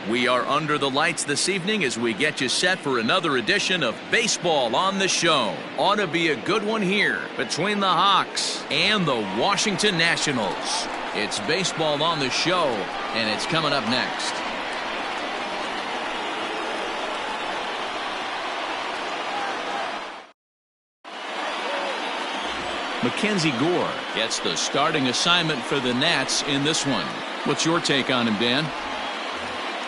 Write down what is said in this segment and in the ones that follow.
We are under the lights this evening as we get you set for another edition of Baseball on the Show. Ought to be a good one here between the Hawks and the Washington Nationals. It's Baseball on the Show, and it's coming up next. Mackenzie Gore gets the starting assignment for the Nats in this one. What's your take on him, Dan?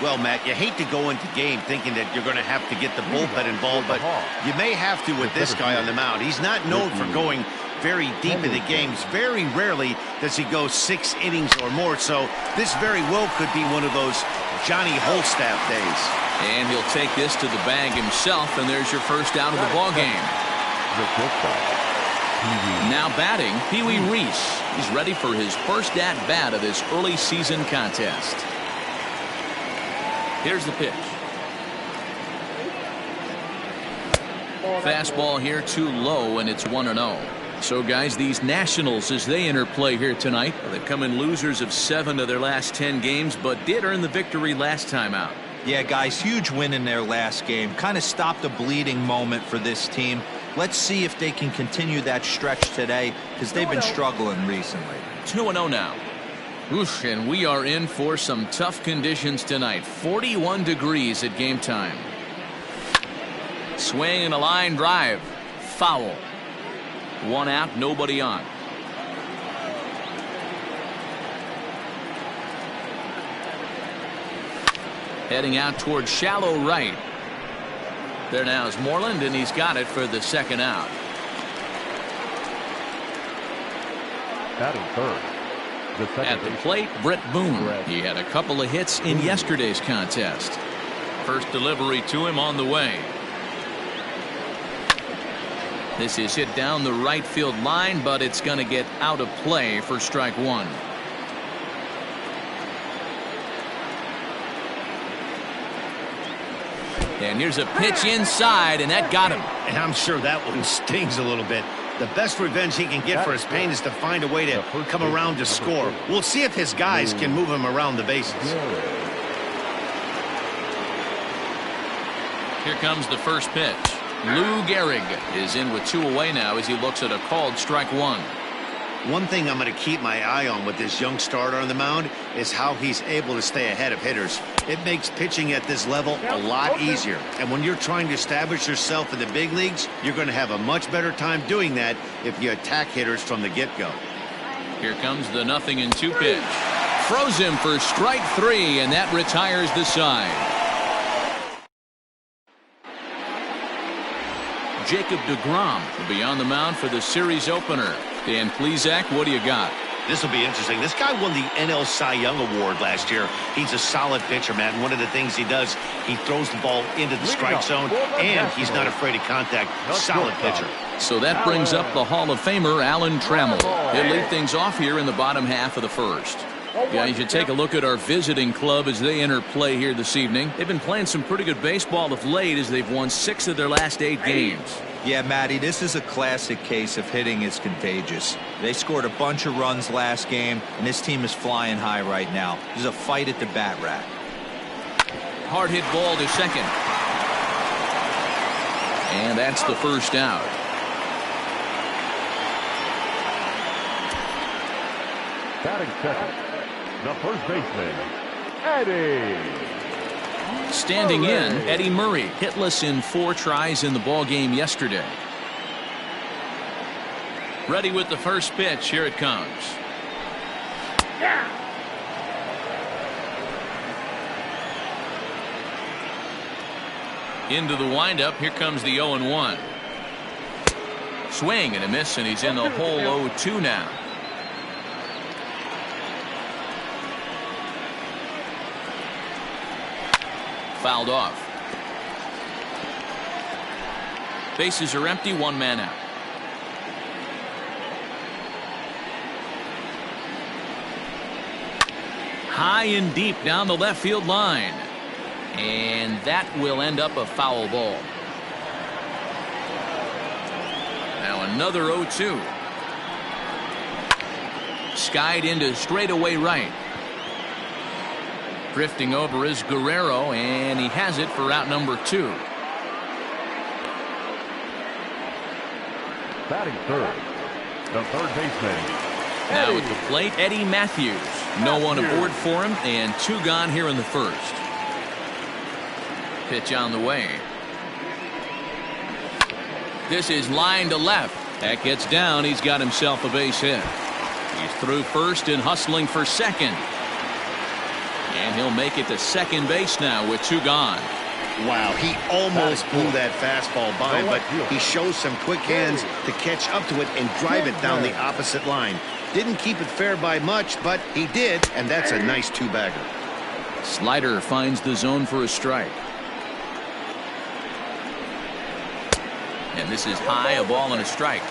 Well, Matt, you hate to go into game thinking that you're going to have to get the bullpen involved, but you may have to with this guy on the mound. He's not known for going very deep into games. Very rarely does he go 6 innings or more, so this very well could be one of those Johnny Holstaff days. And he'll take this to the bag himself, and there's your first out of the ballgame. Now batting, Pee Wee Reese. He's ready for his first at-bat of this early season contest. Here's the pitch. Fastball here too low, and it's 1-0. So, guys, these Nationals, as they enter play here tonight, they've come in losers of 7 of their last 10 games, but did earn the victory last time out. Yeah, guys, huge win in their last game. Kind of stopped a bleeding moment for this team. Let's see if they can continue that stretch today, because they've been struggling recently. 2-0 now. Oof, and we are in for some tough conditions tonight. 41 degrees at game time. Swing and a line drive. Foul. 1 out, nobody on. Heading out towards shallow right. There now is Moreland, and he's got it for the second out. Batting third. At the plate, Brett Boone. He had a couple of hits in yesterday's contest. First delivery to him on the way. This is hit down the right field line, but it's going to get out of play for strike 1. And here's a pitch inside, and that got him. And I'm sure that one stings a little bit. The best revenge he can get for his pain is to find a way to come around to score. We'll see if his guys can move him around the bases. Here comes the first pitch. Lou Gehrig is in with 2 away now as he looks at a called strike 1. One thing I'm going to keep my eye on with this young starter on the mound is how he's able to stay ahead of hitters. It makes pitching at this level a lot easier. And when you're trying to establish yourself in the big leagues, you're going to have a much better time doing that if you attack hitters from the get-go. Here comes the 0-2 pitch. Froze him for strike 3, and that retires the side. Jacob deGrom will be on the mound for the series opener. Dan Plesac, what do you got? This will be interesting. This guy won the NL Cy Young Award last year. He's a solid pitcher, man. One of the things he does, he throws the ball into the strike zone, and he's not afraid of contact. Solid pitcher. So that brings up the Hall of Famer, Alan Trammell. He'll lead things off here in the bottom half of the first. Guys, you take a look at our visiting club as they enter play here this evening. They've been playing some pretty good baseball of late as they've won 6 of their last 8 games. Yeah, Matty, this is a classic case of hitting is contagious. They scored a bunch of runs last game, and this team is flying high right now. There's a fight at the bat rack. Hard hit ball to second. And that's the first out. Batting second, the first baseman, Eddie. Standing in, Eddie Murray, hitless in 4 tries in the ball game yesterday. Ready with the first pitch. Here it comes. Into the windup. Here comes the 0-1. Swing and a miss, and he's in the hole 0-2 now. Fouled off. Bases are empty, 1 man out. High and deep down the left field line. And that will end up a foul ball. Now another 0-2. Skied into straightaway right. Drifting over is Guerrero, and he has it for out number 2. Batting third, the third baseman. Now at the plate, Eddie Matthews. No one aboard for him, and 2 gone here in the first. Pitch on the way. This is line to left. That gets down. He's got himself a base hit. He's through first and hustling for second. And he'll make it to second base now with 2 gone. Wow, he almost blew that fastball by him, but he shows some quick hands to catch up to it and drive it down the opposite line. Didn't keep it fair by much, but he did, and that's a nice 2-bagger. Slider finds the zone for a strike. And this is high, a ball and a strike.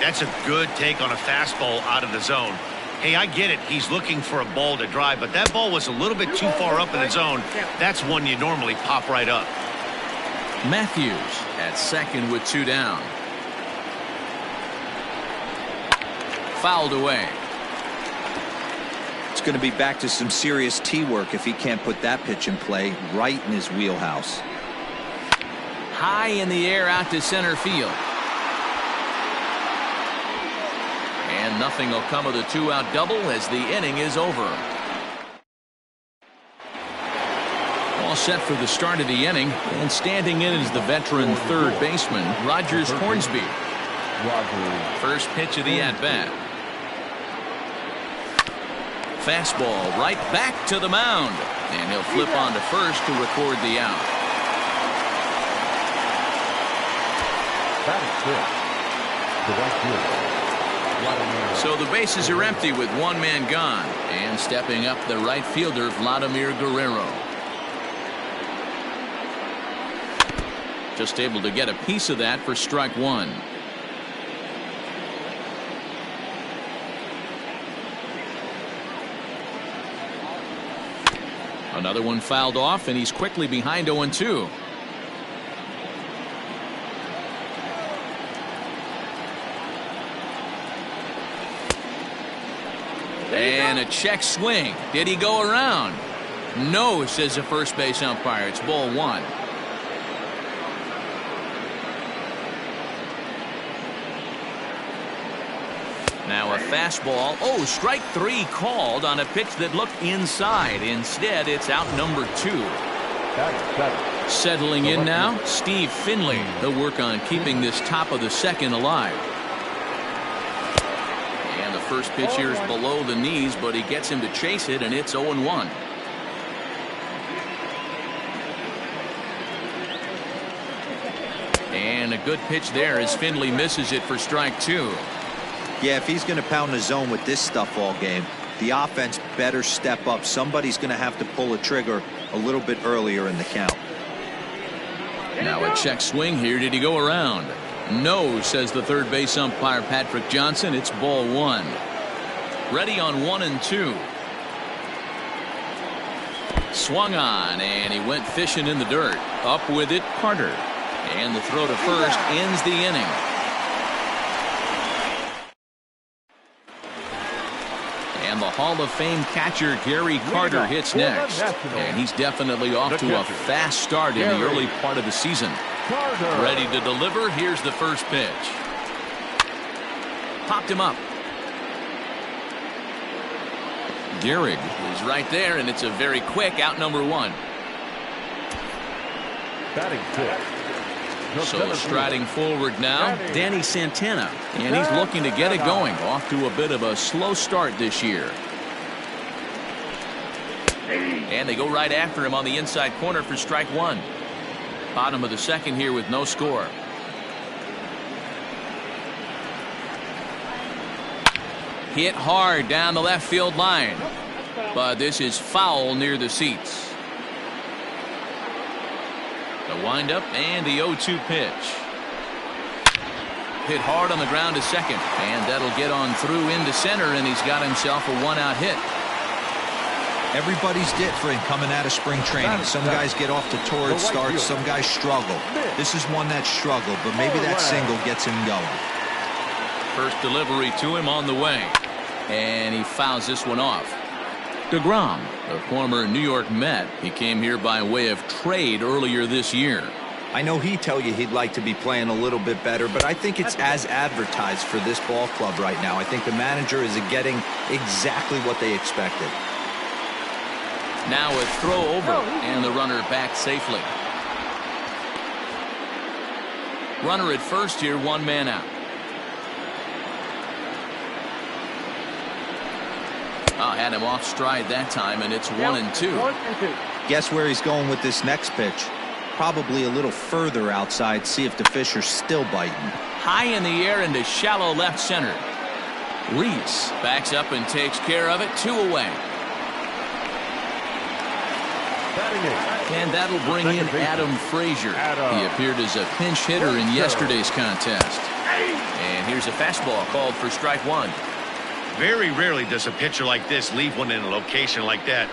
That's a good take on a fastball out of the zone. Hey, I get it. He's looking for a ball to drive, but that ball was a little bit too far up in the zone. That's one you normally pop right up. Matthews at second with 2 down. Fouled away. It's going to be back to some serious tee work if he can't put that pitch in play right in his wheelhouse. High in the air out to center field. And nothing will come of the 2-out double as the inning is over. All set for the start of the inning, and standing in is the veteran third baseman, Rogers Hornsby. First pitch of the at-bat. Fastball right back to the mound, and he'll flip on to first to record the out. So the bases are empty with 1 man gone, and stepping up the right fielder Vladimir Guerrero. Just able to get a piece of that for strike 1. Another one fouled off, and he's quickly behind 0-2. And a check swing. Did he go around? No, says the first base umpire. It's ball 1. Now a fastball. Oh, strike 3 called on a pitch that looked inside. Instead, it's out number 2. Settling in now, Steve Finley. He'll work on keeping this top of the second alive. And the first pitch here is below the knees, but he gets him to chase it, and it's 0-1. And a good pitch there as Finley misses it for strike 2. Yeah, if he's going to pound the zone with this stuff all game, the offense better step up. Somebody's going to have to pull a trigger a little bit earlier in the count. Now a check swing here. Did he go around? No, says the third base umpire Patrick Johnson. It's ball 1. Ready on 1-2. Swung on, and he went fishing in the dirt. Up with it, Carter. And the throw to first ends the inning. And the Hall of Fame catcher Gary Carter hits next. And he's definitely off to a fast start in the early part of the season. Ready to deliver. Here's the first pitch. Popped him up. Gehrig is right there, and it's a very quick out number 1. Batting 6. So striding forward now, Danny Santana, and he's looking to get it going. Off to a bit of a slow start this year. And they go right after him on the inside corner for strike 1. Bottom of the second here with no score. Hit hard down the left field line, but this is foul near the seats. The windup and the 0-2 pitch. Hit hard on the ground to second, and that'll get on through into center, and he's got himself a 1-out hit. Everybody's different coming out of spring training. Some guys get off to torrid starts, some guys struggle. This is one that struggled, but maybe that single gets him going. First delivery to him on the way, and he fouls this one off. DeGrom, the former New York Met. He came here by way of trade earlier this year. I know he'd tell you he'd like to be playing a little bit better, but I think it's as advertised for this ball club right now. I think the manager is getting exactly what they expected. Now a throw over, and the runner back safely. Runner at first here, one man out. Had him off stride that time, and it's 1-2. Guess where he's going with this next pitch? Probably a little further outside, see if the fish are still biting. High in the air into shallow left center. Reese backs up and takes care of it. 2 away. And that'll bring in Adam Frazier. He appeared as a pinch hitter in yesterday's contest. And here's a fastball called for strike 1. Very rarely does a pitcher like this leave one in a location like that.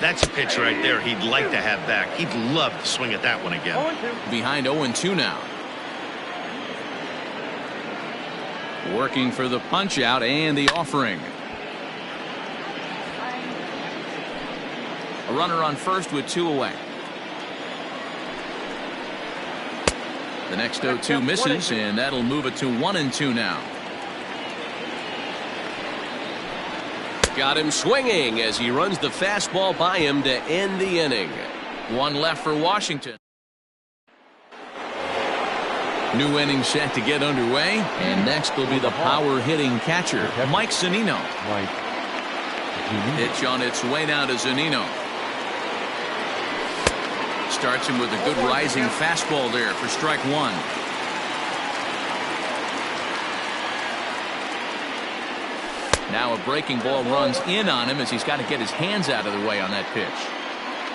That's a pitch right there he'd like to have back. He'd love to swing at that one again. Behind 0-2 now. Working for the punch out and the offering. A runner on first with 2 away. The next 0-2 misses, and that'll move it to 1-2 now. Got him swinging as he runs the fastball by him to end the inning. 1 left for Washington. New inning set to get underway, and next will be the power hitting catcher, Mike Zunino. Pitch on its way now to Zunino. Starts him with a good rising fastball there for strike 1. Now a breaking ball runs in on him as he's got to get his hands out of the way on that pitch.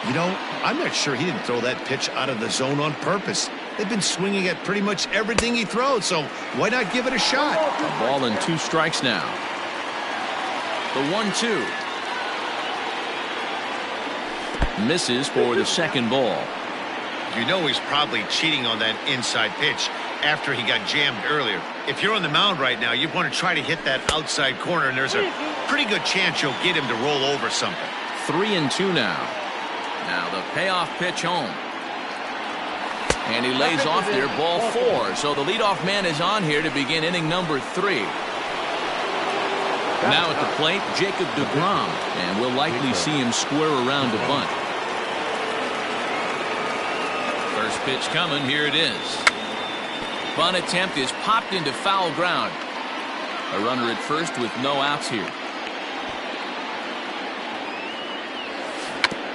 You know, I'm not sure he didn't throw that pitch out of the zone on purpose. They've been swinging at pretty much everything he throws, so why not give it a shot? A ball and 2 strikes now. The 1-2. Misses for the second ball. You know he's probably cheating on that inside pitch after he got jammed earlier. If you're on the mound right now, you want to try to hit that outside corner, and there's a pretty good chance you'll get him to roll over something. 3-2 now. Now the payoff pitch home. And he lays off there, ball 4. So the leadoff man is on here to begin inning number 3. Now at the plate, Jacob DeGrom, and we'll likely see him square around to bunt. First pitch coming, here it is. Bunt attempt is popped into foul ground. A runner at first with no outs here.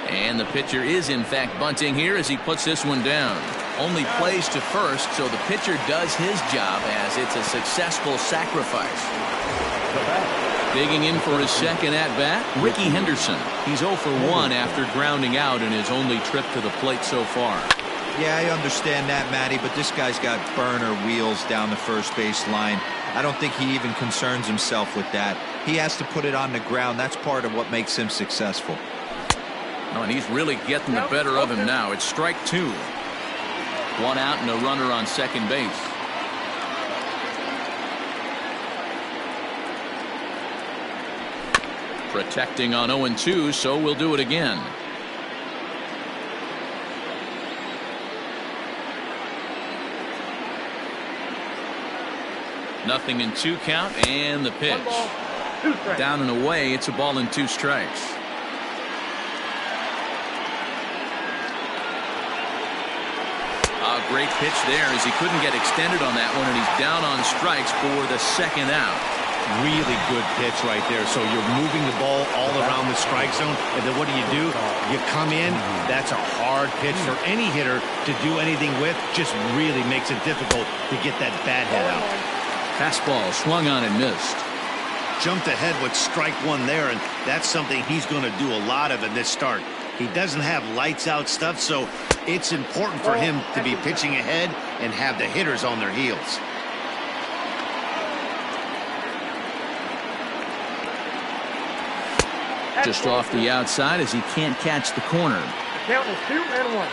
And the pitcher is in fact bunting here as he puts this one down. Only plays to first, so the pitcher does his job as it's a successful sacrifice. Digging in for his second at-bat, Ricky Henderson. He's 0 for 1 after grounding out in his only trip to the plate so far. Yeah, I understand that, Matty, but this guy's got burner wheels down the first base line. I don't think he even concerns himself with that. He has to put it on the ground. That's part of what makes him successful. Oh, and he's really getting the better of him now. It's strike 2. 1 out and a runner on second base. Protecting on 0-2, so we'll do it again. Nothing in 2 count, and the pitch. Down and away, it's a ball and 2 strikes. A great pitch there as he couldn't get extended on that one, and he's down on strikes for the second out. Really good pitch right there. So you're moving the ball all around the strike zone, and then what do? You come in. That's a hard pitch for any hitter to do anything with. Just really makes it difficult to get that bat head out. Fastball swung on and missed. Jumped ahead with strike 1 there, and that's something he's going to do a lot of in this start. He doesn't have lights out stuff, so it's important for him to be pitching ahead and have the hitters on their heels. Just off the outside as he can't catch the corner. The count is 2-1.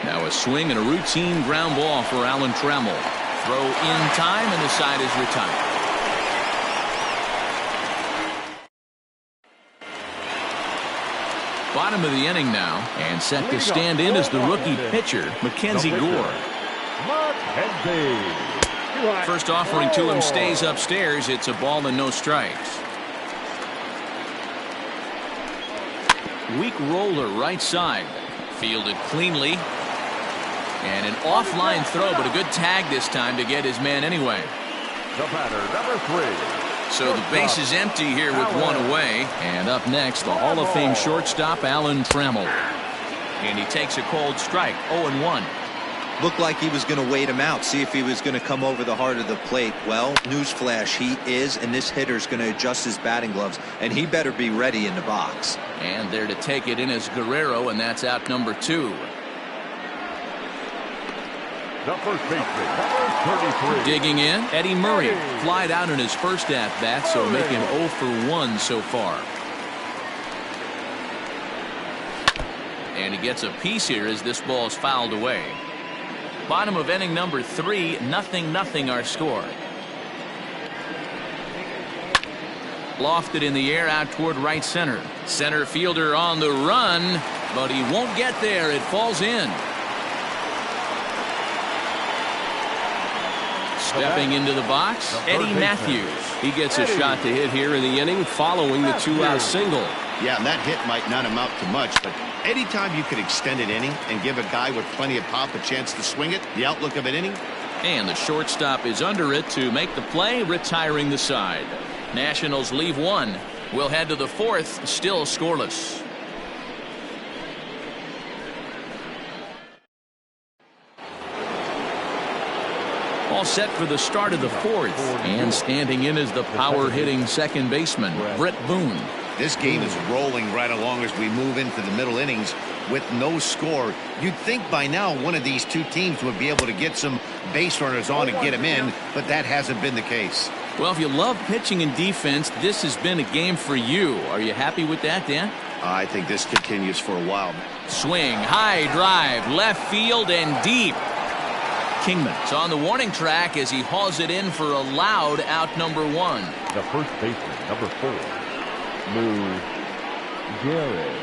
Now a swing and a routine ground ball for Alan Trammell. Throw in time, and the side is retired. Bottom of the inning now, and set to stand in as the rookie pitcher, Mackenzie Gore. First offering to him stays upstairs. It's a ball and no strikes. Weak roller right side. Fielded cleanly. And an offline throw, but a good tag this time to get his man anyway. The batter, number 3. So the base is empty here with one away. And up next, the Hall of Fame shortstop, Alan Trammell. And he takes a cold strike, 0-1. Looked like he was going to wait him out, see if he was going to come over the heart of the plate. Well, newsflash, he is, and this hitter's going to adjust his batting gloves, and he better be ready in the box. And there to take it in is Guerrero, and that's out number 2. The first baseman, number 33. Digging in, Eddie Murray. Flied out in his first at-bat, so making 0 for 1 so far. And he gets a piece here as this ball is fouled away. Bottom of inning number 3, 0-0 our score. Lofted in the air out toward right center. Center fielder on the run, but he won't get there. It falls in. Stepping into the box, Eddie Matthews. He gets a shot to hit here in the inning following the 2-out single. Yeah, and that hit might not amount to much, but anytime you could extend an inning and give a guy with plenty of pop a chance to swing it, the outlook of an inning. And the shortstop is under it to make the play, retiring the side. Nationals leave one. We'll head to the 4th, still scoreless. All set for the start of the 4th, and standing in is the power-hitting second baseman, Brett Boone. This game is rolling right along as we move into the middle innings with no score. You'd think by now one of these two teams would be able to get some base runners on and get them in, but that hasn't been the case. Well, if you love pitching and defense, this has been a game for you. Are you happy with that, Dan? I think this continues for a while. Swing, high drive, left field and deep. Kingman's on the warning track as he hauls it in for a loud out number 1. The first baseman, number 4, Lou Gehrig.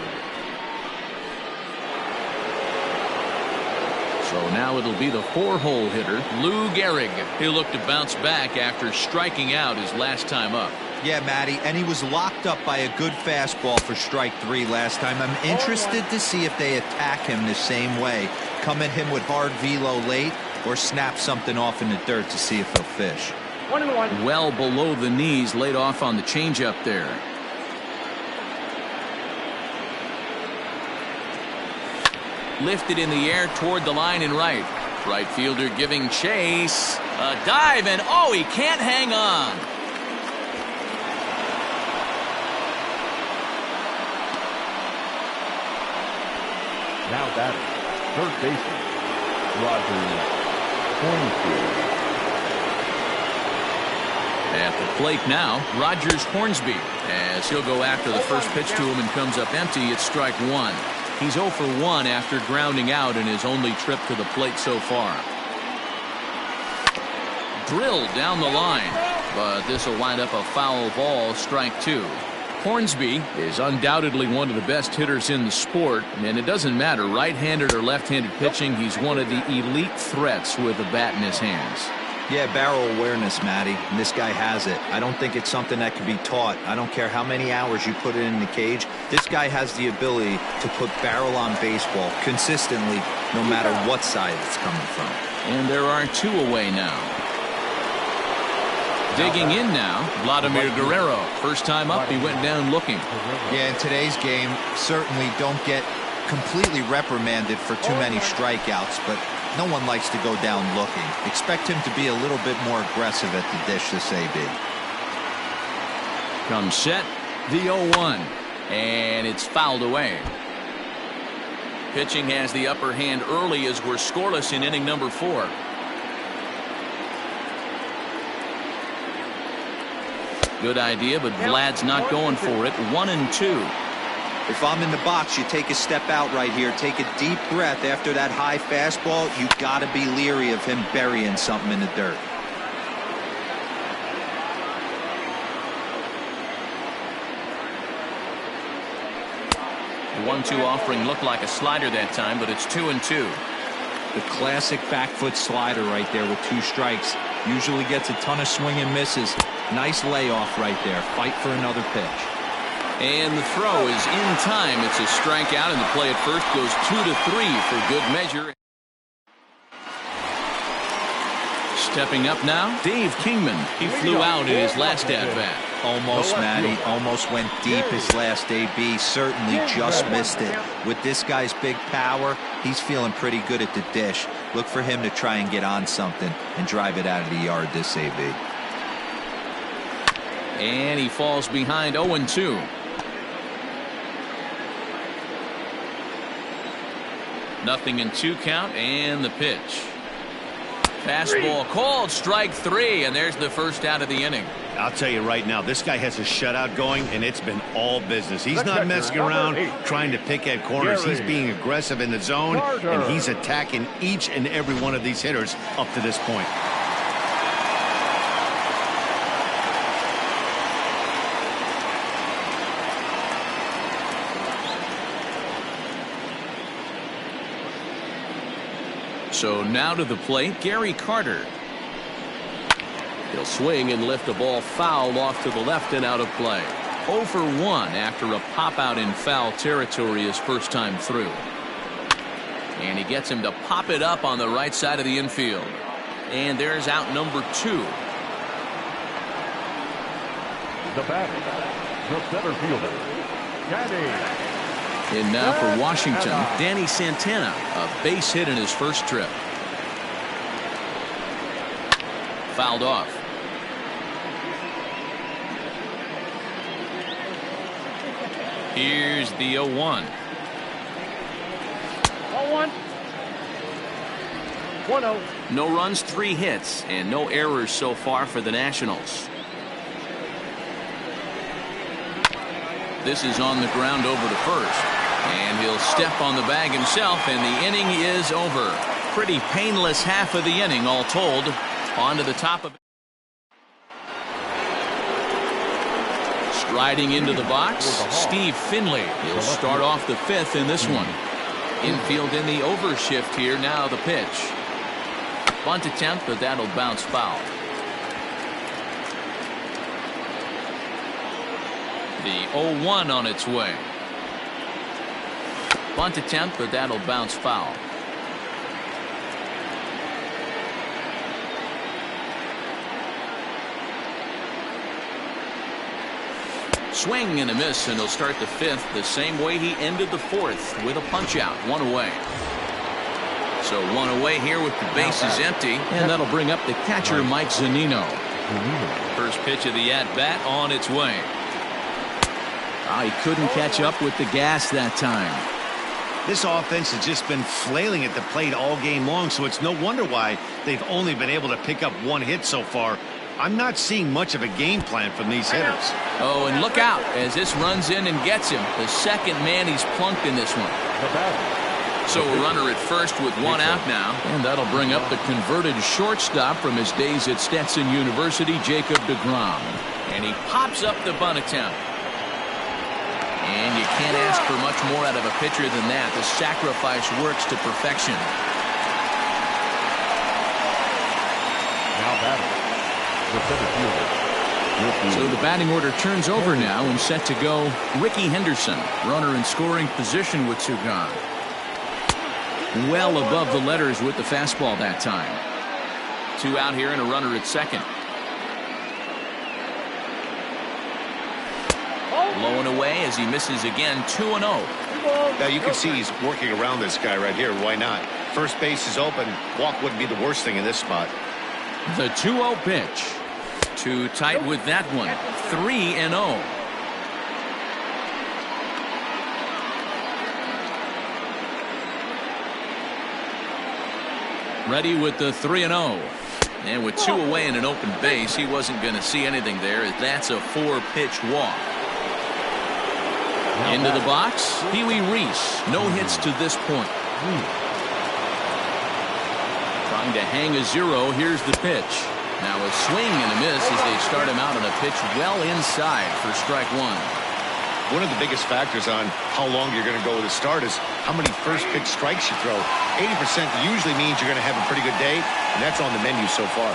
So now it'll be the 4-hole hitter, Lou Gehrig. He'll look to bounce back after striking out his last time up. Yeah, Matty, and he was locked up by a good fastball for strike 3 last time. I'm interested to see if they attack him the same way. Come at him with hard velo late or snap something off in the dirt to see if he'll fish. 1-1. Well below the knees, laid off on the changeup there. Lifted in the air toward the line and right. Right fielder giving chase. A dive, and oh, he can't hang on. Now batting, third baseman, Roger Hornsby. At the plate now, Rogers Hornsby, as he'll go after the first pitch to him and comes up empty. It's strike 1. He's 0 for 1 after grounding out in his only trip to the plate so far. Drilled down the line, but this will wind up a foul ball, strike 2. Hornsby is undoubtedly one of the best hitters in the sport, and it doesn't matter right-handed or left-handed pitching. He's one of the elite threats with a bat in his hands. Yeah, barrel awareness, Matty, and this guy has it. I don't think it's something that can be taught. I don't care how many hours you put it in the cage. This guy has the ability to put barrel on baseball consistently, no matter what side it's coming from. And there are 2 away now. Digging in now, Vladimir Guerrero. First time up, he went down looking. Yeah, in today's game, certainly don't get completely reprimanded for too many strikeouts, but no one likes to go down looking. Expect him to be a little bit more aggressive at the dish this AB. Comes set, the 0-1, and it's fouled away. Pitching has the upper hand early as we're scoreless in inning number 4. Good idea, but Vlad's not going for it. 1-2. If I'm in the box, you take a step out right here. Take a deep breath after that high fastball. You got to be leery of him burying something in the dirt. The 1-2 offering looked like a slider that time, but it's 2-2. The classic back foot slider right there with 2 strikes. Usually gets a ton of swing and misses. Nice layoff right there. Fight for another pitch. And the throw is in time. It's a strikeout, and the play at first goes 2-3 for good measure. Stepping up now, Dave Kingman. He flew out in his last at-bat. Almost, Matty. Almost went deep his last AB. Certainly just missed it. With this guy's big power, he's feeling pretty good at the dish. Look for him to try and get on something and drive it out of the yard this AB. And he falls behind 0-2. Nothing in 2 count, and the pitch. Fastball called, strike 3, and there's the first out of the inning. I'll tell you right now, this guy has a shutout going, and it's been all business. He's not messing around trying to pick at corners. He's being aggressive in the zone, and he's attacking each and every one of these hitters up to this point. So now to the plate, Gary Carter. He'll swing and lift a ball foul off to the left and out of play. 0 for 1 after a pop out in foul territory his first time through. And he gets him to pop it up on the right side of the infield. And there's out number 2. The batter, the center fielder, Danny. And now for Washington, Danny Santana, a base hit in his first trip. Fouled off. Here's the 0-1. 0-1. 1-0. No runs, 3 hits, and no errors so far for the Nationals. This is on the ground over to first. And he'll step on the bag himself, and the inning is over. Pretty painless half of the inning, all told. On to the top of it. Striding into the box, Steve Finley. He'll start off the 5th in this one. Infield in the overshift here. Now the pitch. Bunt attempt, but that'll bounce foul. The 0-1 on its way. Bunt attempt, but that'll bounce foul. Swing and a miss, and he'll start the 5th the same way he ended the 4th with a punch out. 1 away. So 1 away here with the bases empty, and that'll bring up the catcher Mike Zunino. First pitch of the at-bat on its way. He couldn't catch up with the gas that time. This offense has just been flailing at the plate all game long, so it's no wonder why they've only been able to pick up 1 hit so far. I'm not seeing much of a game plan from these hitters. Oh, and look out as this runs in and gets him. The second man he's plunked in this one. So a runner at first with 1 out now, and that'll bring up the converted shortstop from his days at Stetson University, Jacob deGrom. And he pops up the bunt attempt. And you can't ask for much more out of a pitcher than that. The sacrifice works to perfection. Now batting, the center fielder. So the batting order turns over now and set to go Ricky Henderson. Runner in scoring position with 2 gone. Well above the letters with the fastball that time. 2 out here and a runner at second. Low and away as he misses again. 2-0. Now you can see he's working around this guy right here. Why not? First base is open. Walk wouldn't be the worst thing in this spot. The 2-0 pitch. Too tight with that one. 3-0. Ready with the 3-0. And with 2 away and an open base, he wasn't going to see anything there. That's a 4-pitch walk. Into the box, Pee Wee Reese. No hits to this point. Trying to hang a zero. Here's the pitch. Now a swing and a miss as they start him out on a pitch well inside for strike one. One of the biggest factors on how long you're going to go with a start is how many first pitch strikes you throw. 80% usually means you're going to have a pretty good day, and that's on the menu so far.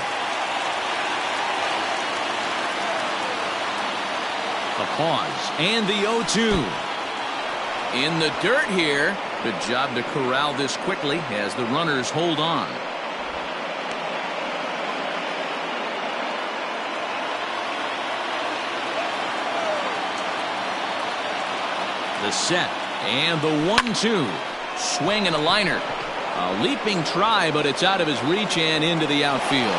A pause and the 0-2. In the dirt here. Good job to corral this quickly as the runners hold on. The set and the 1-2. Swing and a liner. A leaping try, but it's out of his reach and into the outfield.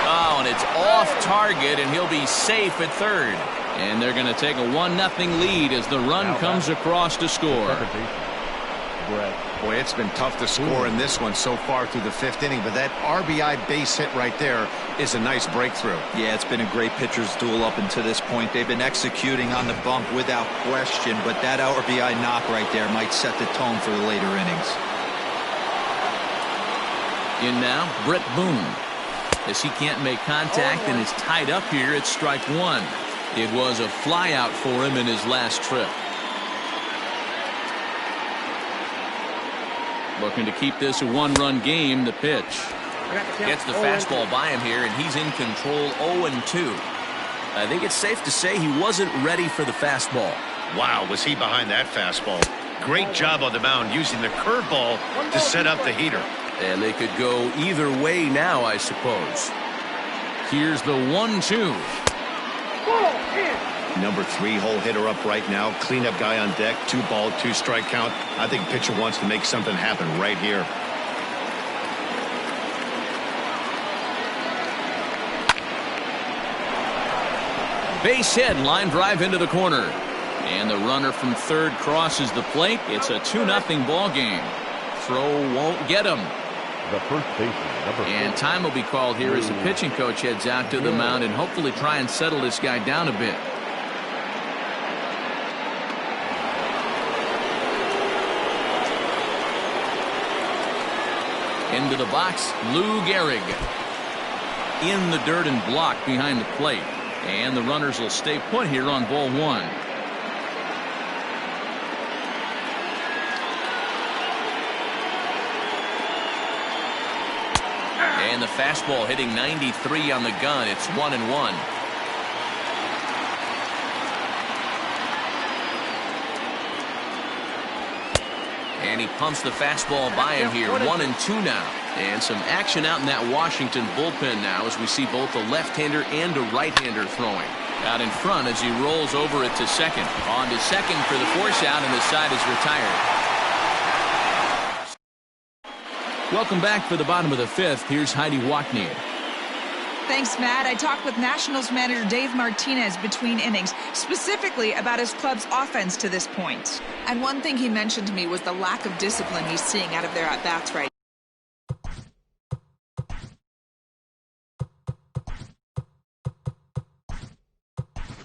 Oh, and it's off target, and he'll be safe at third. And they're going to take a 1-0 lead as the run comes across to score. Boy, it's been tough to score in this one so far through the fifth inning, but that RBI base hit right there is a nice breakthrough. Yeah, it's been a great pitcher's duel up until this point. They've been executing on the bump without question, but that RBI knock right there might set the tone for the later innings. In now, Brett Boone. As he can't make contact and is tied up here at strike one. It was a flyout for him in his last trip. Looking to keep this a one-run game. The pitch. Gets the fastball by him here, and he's in control 0-2. I think it's safe to say he wasn't ready for the fastball. Wow, was he behind that fastball. Great job on the mound using the curveball to set up the heater. And they could go either way now, I suppose. Here's the 1-2. Number 3 hole hitter up right now. Cleanup guy on deck. 2-ball, 2-strike count. I think pitcher wants to make something happen right here. Base hit, line drive into the corner. And the runner from third crosses the plate. It's a 2-0 ball game. Throw won't get him. The first baseman, number 4. And time will be called here as the pitching coach heads out to the mound and hopefully try and settle this guy down a bit. Into the box, Lou Gehrig. In the dirt and blocked behind the plate. And the runners will stay put here on ball one. And the fastball hitting 93 on the gun. It's 1-1. And he pumps the fastball by him here. 1-2 now. And some action out in that Washington bullpen now as we see both a left-hander and a right-hander throwing. Out in front as he rolls over it to second. On to second for the force out, and the side is retired. Welcome back for the bottom of the fifth. Here's Heidi Watney. Thanks, Matt. I talked with Nationals manager Dave Martinez between innings, specifically about his club's offense to this point. And one thing he mentioned to me was the lack of discipline he's seeing out of their at-bats right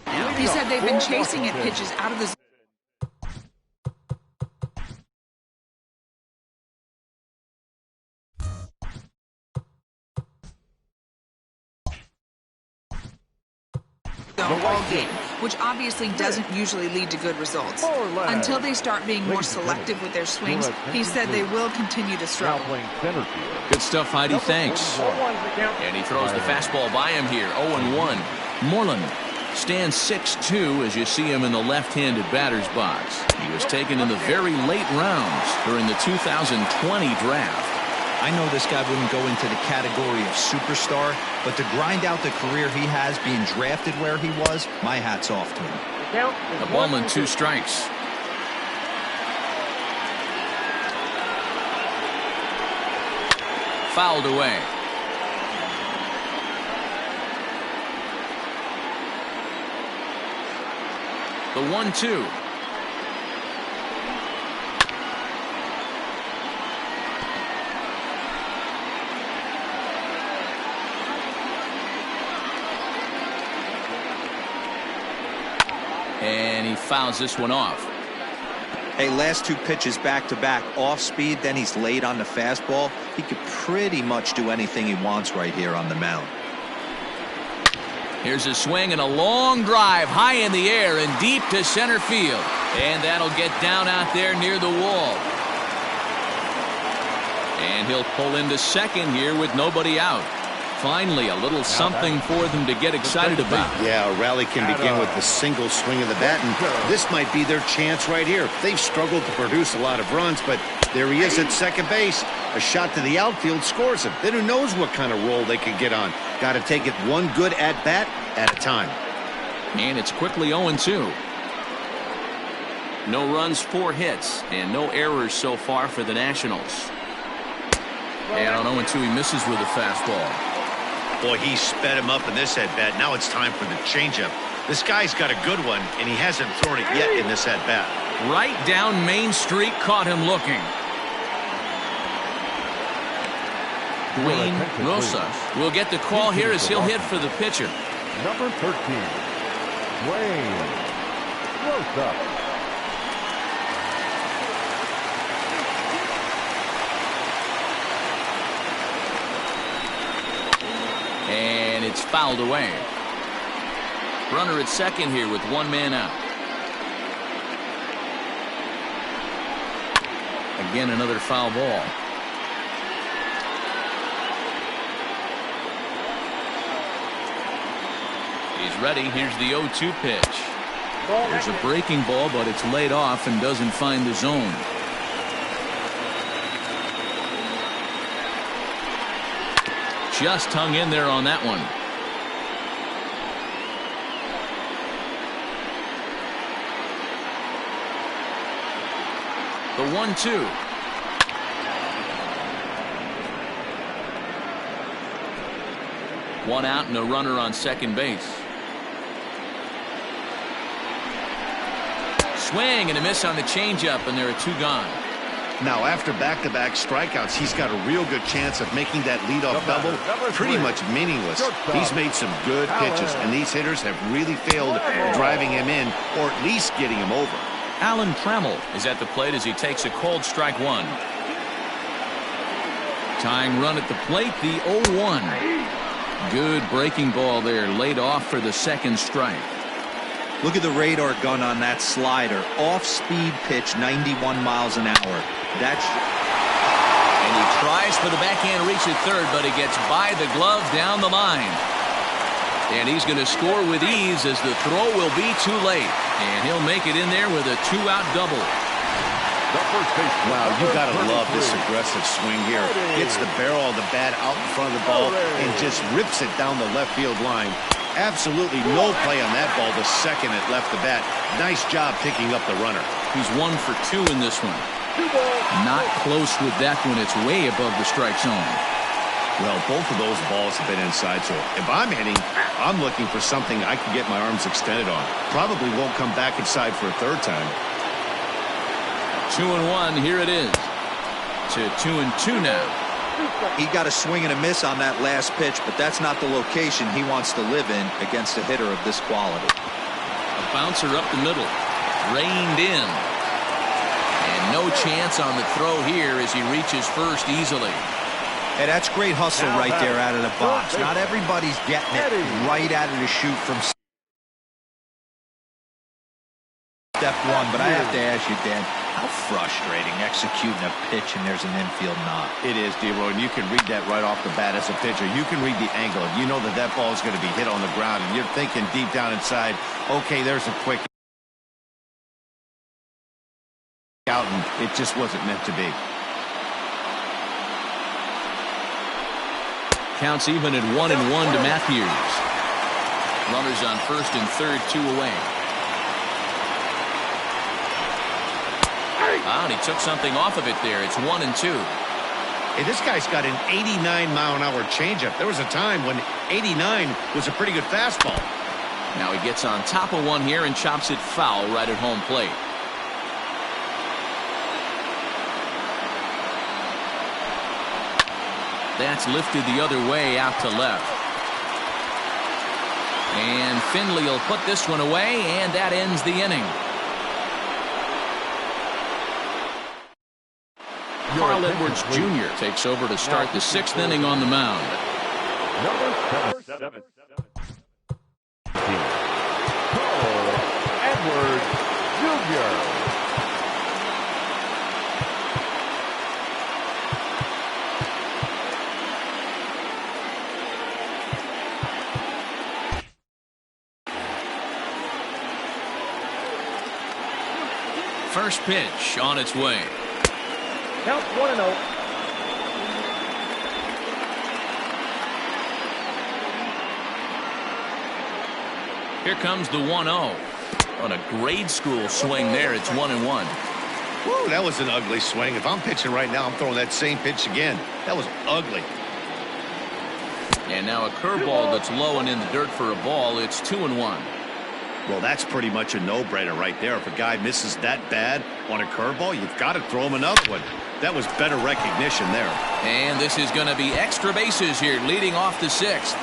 now. He said they've been chasing at pitches out of the all game, which obviously doesn't usually lead to good results. Until they start being more selective with their swings, he said they will continue to struggle. Good stuff, Heidi. Thanks. And he throws the fastball by him here. 0-1. Moreland stands 6'2" as you see him in the left-handed batter's box. He was taken in the very late rounds during the 2020 draft. I know this guy wouldn't go into the category of superstar, but to grind out the career he has being drafted where he was, my hat's off to him. A ball and 2 strikes. Fouled away. The 1-2. And he fouls this one off. Hey, last two pitches back-to-back off speed, then he's late on the fastball. He could pretty much do anything he wants right here on the mound. Here's a swing and a long drive high in the air and deep to center field. And that'll get down out there near the wall. And he'll pull into second here with nobody out. Finally, a little something for them to get excited about. Yeah, a rally can begin with a single swing of the bat, and this might be their chance right here. They've struggled to produce a lot of runs, but there he is at second base. A shot to the outfield scores him. Then who knows what kind of roll they could get on. Got to take it one good at-bat at a time. And it's quickly 0-2. No runs, 4 hits, and no errors so far for the Nationals. And on 0-2, he misses with a fastball. Boy, he sped him up in this at-bat. Now it's time for the changeup. This guy's got a good one, and he hasn't thrown it yet in this at-bat. Right down Main Street, caught him looking. Dwayne Rosa will get the call here as he'll hit for the pitcher. Number 13, Dwayne Rosa. And it's fouled away. Runner at second here with 1 man out. Again, another foul ball. He's ready. Here's the 0-2 pitch. There's a breaking ball, but it's laid off and doesn't find the zone. Just hung in there on that one. The 1-2. One out and a runner on second base. Swing and a miss on the changeup, and there are 2 gone. Now, after back-to-back strikeouts, he's got a real good chance of making that leadoff double pretty much meaningless. He's made some good pitches, and these hitters have really failed driving him in or at least getting him over. Alan Trammell is at the plate as he takes a called strike 1. Tying run at the plate, the 0-1. Good breaking ball there, laid off for the second strike. Look at the radar gun on that slider. Off-speed pitch, 91 miles an hour. And he tries for the backhand reach at third, but it gets by the glove down the line. And he's going to score with ease as the throw will be too late. And he'll make it in there with a 2-out double. Wow, you got to love this aggressive swing here. Gets the barrel of the bat out in front of the ball and just rips it down the left field line. Absolutely no play on that ball the second it left the bat. Nice job picking up the runner. He's 1 for 2 in this one. Not close with that one. It's way above the strike zone. Well, both of those balls have been inside, so if I'm hitting, I'm looking for something I can get my arms extended on. Probably won't come back inside for a third time. 2-1. Here it is. To 2-2 now. He got a swing and a miss on that last pitch, but that's not the location he wants to live in against a hitter of this quality. A bouncer up the middle. Reined in. And no chance on the throw here as he reaches first easily. Hey, that's great hustle right there out of the box. Not everybody's getting it right out of the chute from step 1, but I have to ask you, Dan, how frustrating executing a pitch and there's an infield knock. It is, D-Roy, and you can read that right off the bat as a pitcher. You can read the angle. You know that that ball is going to be hit on the ground, and you're thinking deep down inside, okay, there's a quick out, and it just wasn't meant to be. Counts even at 1-1 to Matthews. Runners on first and third, 2 away. And he took something off of it there. It's 1-2. Hey, this guy's got an 89-mile-an-hour changeup. There was a time when 89 was a pretty good fastball. Now he gets on top of one here and chops it foul right at home plate. That's lifted the other way out to left. And Finley will put this one away, and that ends the inning. Carl Edwards Jr. takes over to start the 6th inning on the mound. Number 7. Carl Edwards Jr. First pitch on its way. Count 1-0. Here comes the 1-0. On a grade school swing there, it's 1-1. Woo, that was an ugly swing. If I'm pitching right now, I'm throwing that same pitch again. That was ugly. And now a curveball that's low and in the dirt for a ball. It's 2-1. Well, that's pretty much a no-brainer right there. If a guy misses that bad on a curveball, you've got to throw him another one. That was better recognition there. And this is going to be extra bases here, leading off the 6th.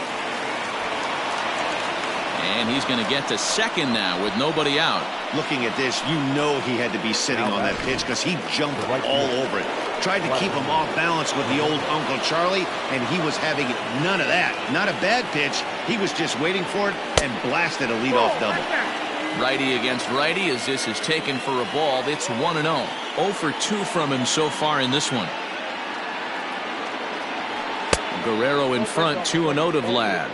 And he's going to get to second now with nobody out. Looking at this, you know he had to be sitting on that pitch because he jumped all over it. Tried to keep him off balance with the old Uncle Charlie, and he was having none of that. Not a bad pitch. He was just waiting for it and blasted a leadoff double. Righty against righty as this is taken for a ball. It's 1-0. 0 for 2 from him so far in this one. Guerrero in front, 2-0 to Vlad.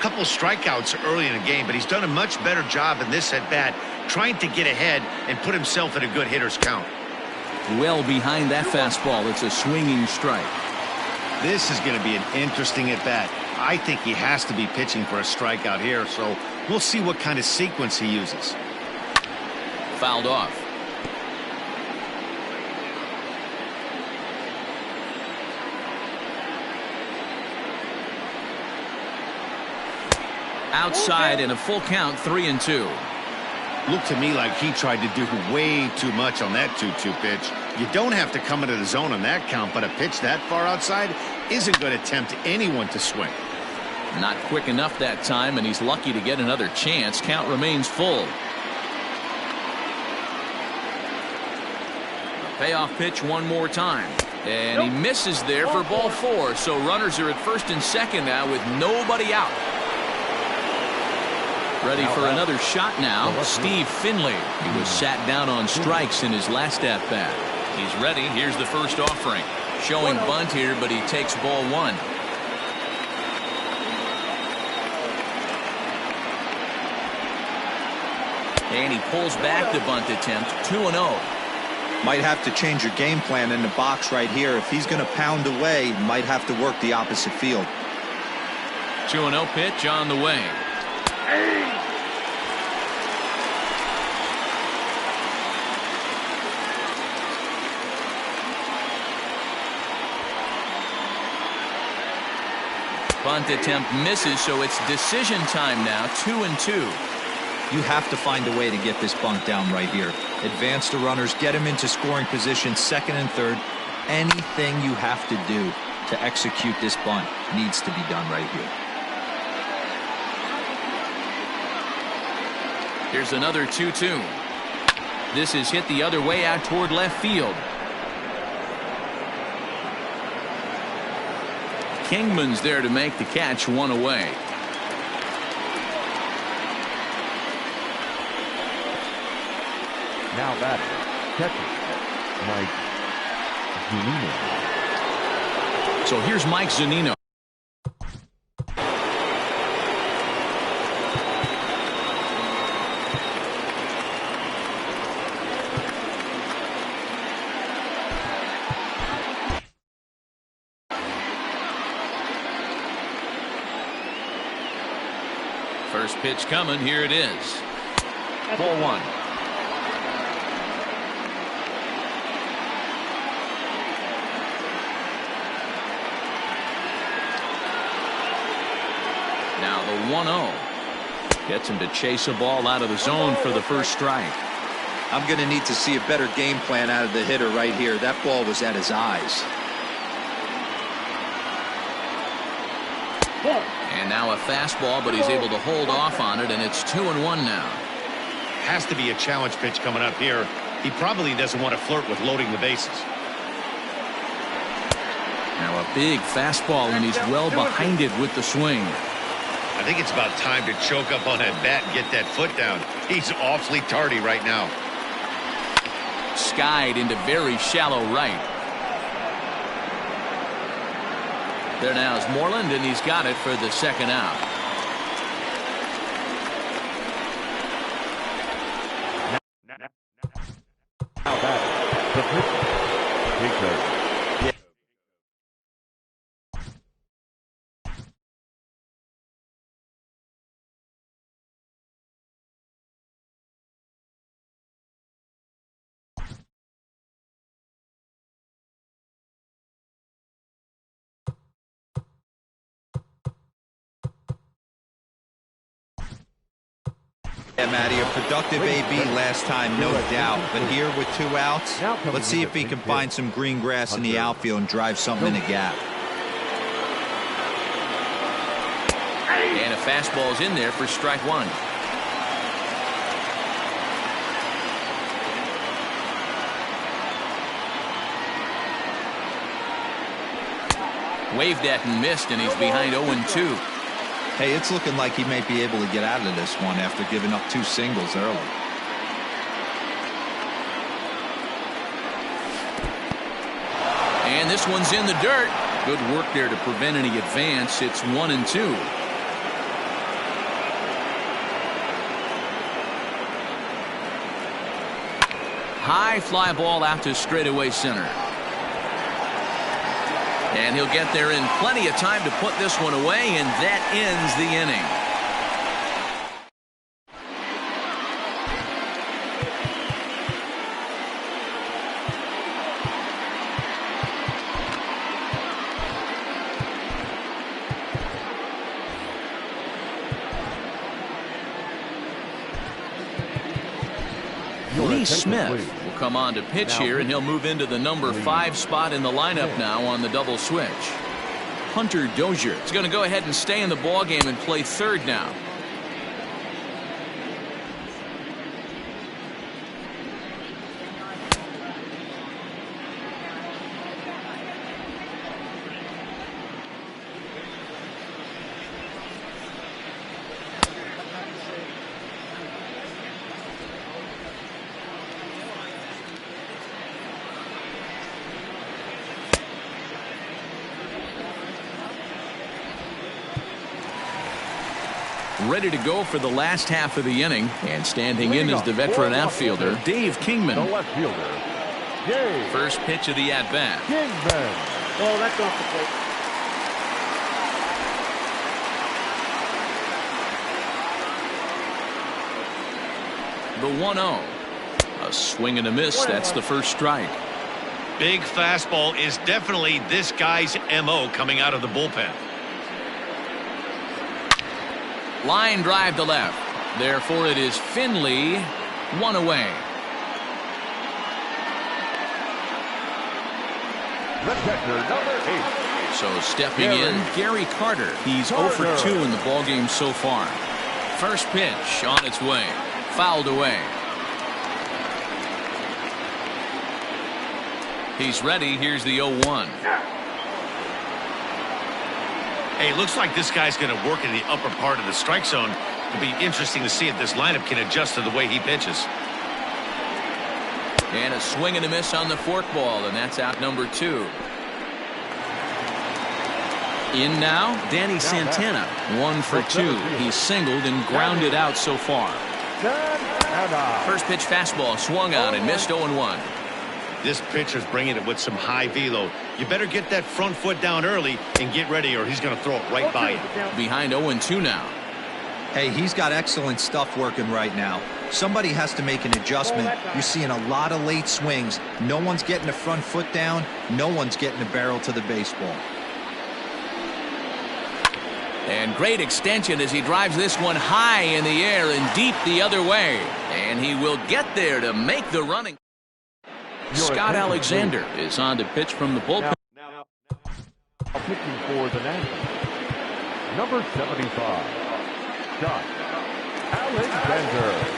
Couple strikeouts early in the game, but he's done a much better job in this at-bat trying to get ahead and put himself in a good hitter's count. Well behind that fastball. It's a swinging strike. This is going to be an interesting at-bat. I think he has to be pitching for a strikeout here, so we'll see what kind of sequence he uses. Fouled off. Outside in a full count, 3-2. Looked to me like he tried to do way too much on that 2-2 pitch. You don't have to come into the zone on that count, but a pitch that far outside isn't going to tempt anyone to swing. Not quick enough that time, and he's lucky to get another chance. Count remains full. A payoff pitch one more time. And he misses there for ball 4. So runners are at first and second now with nobody out. Ready for another shot now, Steve Finley. He was sat down on strikes in his last at-bat. He's ready. Here's the first offering. Showing bunt here, but he takes ball 1. And he pulls back the bunt attempt, 2-0. Might have to change your game plan in the box right here. If he's going to pound away, might have to work the opposite field. 2-0 pitch on the way. Bunt attempt misses, so it's decision time now, 2-2. You have to find a way to get this bunt down right here. Advance the runners, get him into scoring position, second and third. Anything you have to do to execute this bunt needs to be done right here. Here's another 2-2. This is hit the other way out toward left field. Kingman's there to make the catch, one away. Now batting, catcher, Mike Zunino. So here's Mike Zunino. First pitch coming. Here it is. Ball 1. Now the 1-0. Gets him to chase a ball out of the zone for the first strike. I'm going to need to see a better game plan out of the hitter right here. That ball was at his eyes. And now a fastball, but he's able to hold off on it, and it's 2-1 now. Has to be a challenge pitch coming up here. He probably doesn't want to flirt with loading the bases. Now a big fastball, and he's well behind it with the swing. I think it's about time to choke up on that bat and get that foot down. He's awfully tardy right now. Skied into very shallow right. There now is Moreland, and he's got it for the second out. Now back, the pitcher. Yeah, Matty, a productive AB last time, no doubt. But here with 2 outs, let's see if he can find some green grass in the outfield and drive something in the gap. And a fastball's in there for strike one. Waved at and missed, and he's behind 0-2. Hey, it's looking like he may be able to get out of this one after giving up 2 singles early. And this one's in the dirt. Good work there to prevent any advance. It's 1-2. High fly ball out to straightaway center. And he'll get there in plenty of time to put this one away, and that ends the inning. Lee Smith will come on to pitch here, and he'll move into the number 5 spot in the lineup now on the double switch. Hunter Dozier is going to go ahead and stay in the ballgame and play third now. Ready to go for the last half of the inning, and standing in is the veteran outfielder Dave Kingman. The left fielder, Dave. First pitch of the at-bat. Kingman. Oh, that's off the plate. The 1-0. A swing and a miss. That's the first strike. Big fastball is definitely this guy's MO coming out of the bullpen. Line drive to left. Therefore, it is Finley, 1 away. The catcher, number 8. So stepping in, Gary Carter. He's 0 for 2 in the ballgame so far. First pitch on its way. Fouled away. He's ready. Here's the 0-1. Hey, looks like this guy's going to work in the upper part of the strike zone. It'll be interesting to see if this lineup can adjust to the way he pitches. And a swing and a miss on the forkball, and that's out number 2. In now, Danny Santana, 1 for 2. He's singled and grounded out so far. First pitch fastball swung on and missed 0-1. This pitcher's bringing it with some high velo. You better get that front foot down early and get ready, or he's going to throw it right by you. Behind 0-2 now. Hey, he's got excellent stuff working right now. Somebody has to make an adjustment. You're seeing a lot of late swings. No one's getting the front foot down. No one's getting the barrel to the baseball. And great extension as he drives this one high in the air and deep the other way. And he will get there to make the running. Scott Alexander is on to pitch from the bullpen. Now pitching for the Nationals, number 75, Scott Alexander.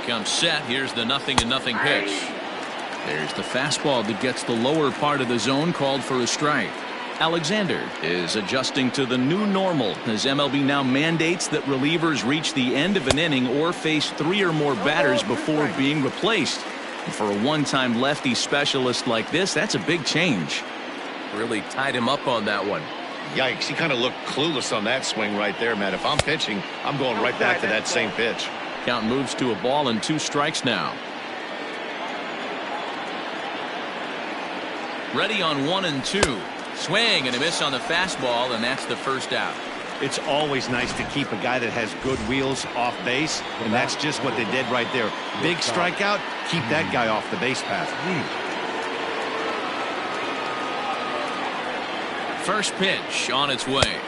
comes set. Here's the 0-0 pitch. There's the fastball that gets the lower part of the zone, called for a strike. Alexander is adjusting to the new normal as MLB now mandates that relievers reach the end of an inning or face 3 or more batters before being replaced. And for a one-time lefty specialist like this, that's a big change. Really tied him up on that one. Yikes, he kind of looked clueless on that swing right there, Matt. If I'm pitching, I'm going right back to that same pitch. Count moves to a ball and 2 strikes now. Ready on 1-2. Swing and a miss on the fastball, and that's the first out. It's always nice to keep a guy that has good wheels off base, and that's just what they did right there. Big strikeout, keep that guy off the base path. First pitch on its way.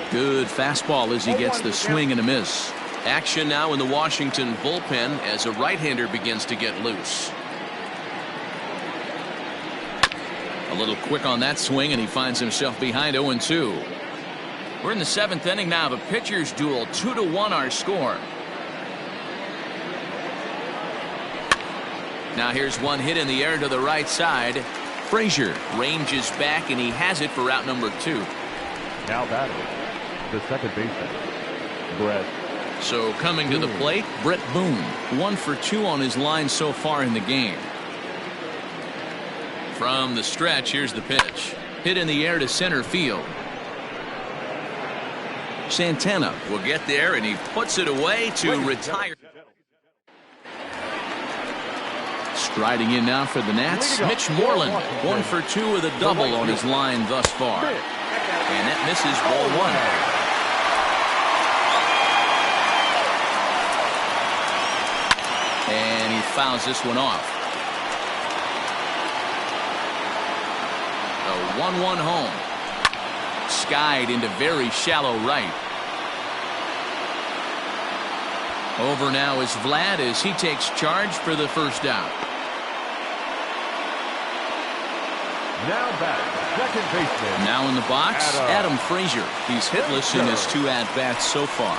Good fastball as he gets the swing and a miss. Action now in the Washington bullpen as a right-hander begins to get loose. A little quick on that swing, and he finds himself behind 0-2. We're in the 7th inning now of a pitcher's duel. 2-1 our score. Now here's one hit in the air to the right side. Frazier ranges back, and he has it for out number 2. Now batting, the second baseman, Brett. So coming to the plate, Brett Boone. 1 for 2 on his line so far in the game. From the stretch, here's the pitch. Hit in the air to center field. Santana will get there, and he puts it away to retire. Striding in now for the Nats, Mitch Moreland. 1 for 2 with a double on his line thus far. And that misses, ball 1. And he fouls this one off. A 1-1 home. Skied into very shallow right. Over now is Vlad as he takes charge for the first out. Now batting, second baseman. Now in the box, Adam Frazier. He's hitless in his 2 at-bats so far.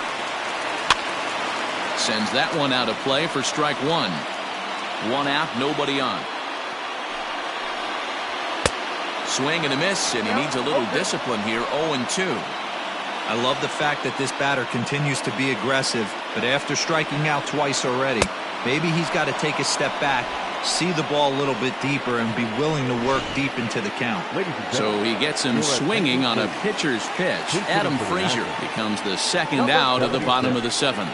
Sends that one out of play for strike 1. 1 out, nobody on. Swing and a miss, and he needs a little discipline here. 0-2. I love the fact that this batter continues to be aggressive, but after striking out twice already, maybe he's got to take a step back, see the ball a little bit deeper, and be willing to work deep into the count. So he gets him swinging on a pitcher's pitch. Adam Frazier becomes the second out of the bottom of the 7th.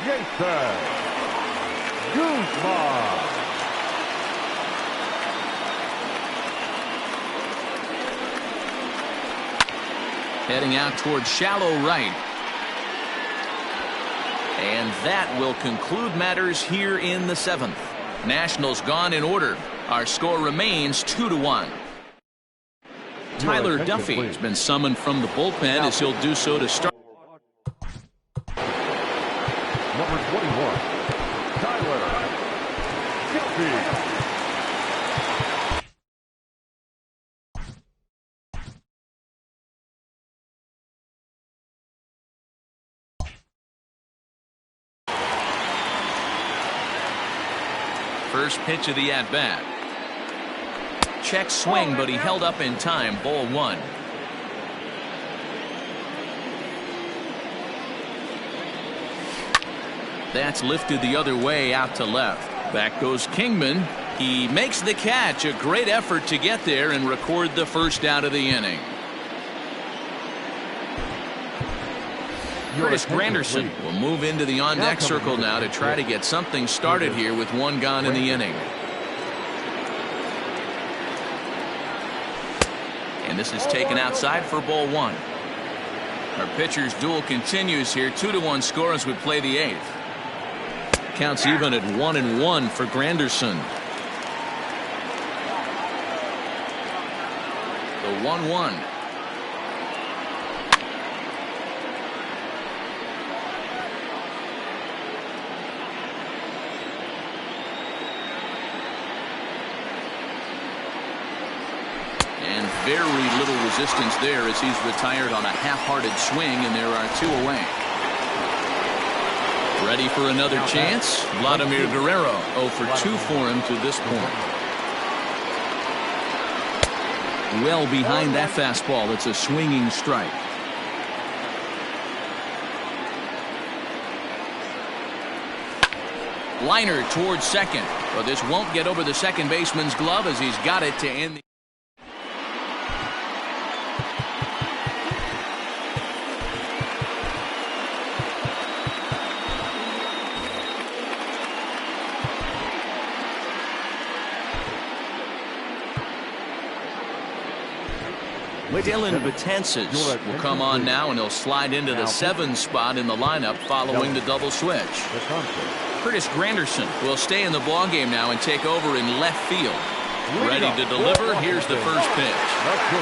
Jason Guzman. Heading out towards shallow right. And that will conclude matters here in the 7th. Nationals gone in order. Our score remains 2-1. Tyler Duffy has been summoned from the bullpen as he'll do so to start. Number 21, Tyler Duffy. First pitch of the at-bat. Check swing, but he held up in time. Ball 1. That's lifted the other way out to left. Back goes Kingman. He makes the catch. A great effort to get there and record the first out of the inning. Curtis Granderson will move into the on-deck circle now to try to get something started here with 1 gone in the inning. And this is taken outside for ball 1. Our pitcher's duel continues here. 2-1 score as we play the 8th. Counts even at 1-1 for Granderson. The 1-1. And very little resistance there as he's retired on a half-hearted swing, and there are 2 away. Ready for another chance? Vladimir Guerrero 0 for 2 for him to this point. Well behind that fastball. It's a swinging strike. Liner towards second. But this won't get over the second baseman's glove as he's got it to end the... Dylan Betances will come on now, and he'll slide into the 7 spot in the lineup following the double switch. Curtis Granderson will stay in the ballgame now and take over in left field. Ready to deliver. Here's the first pitch.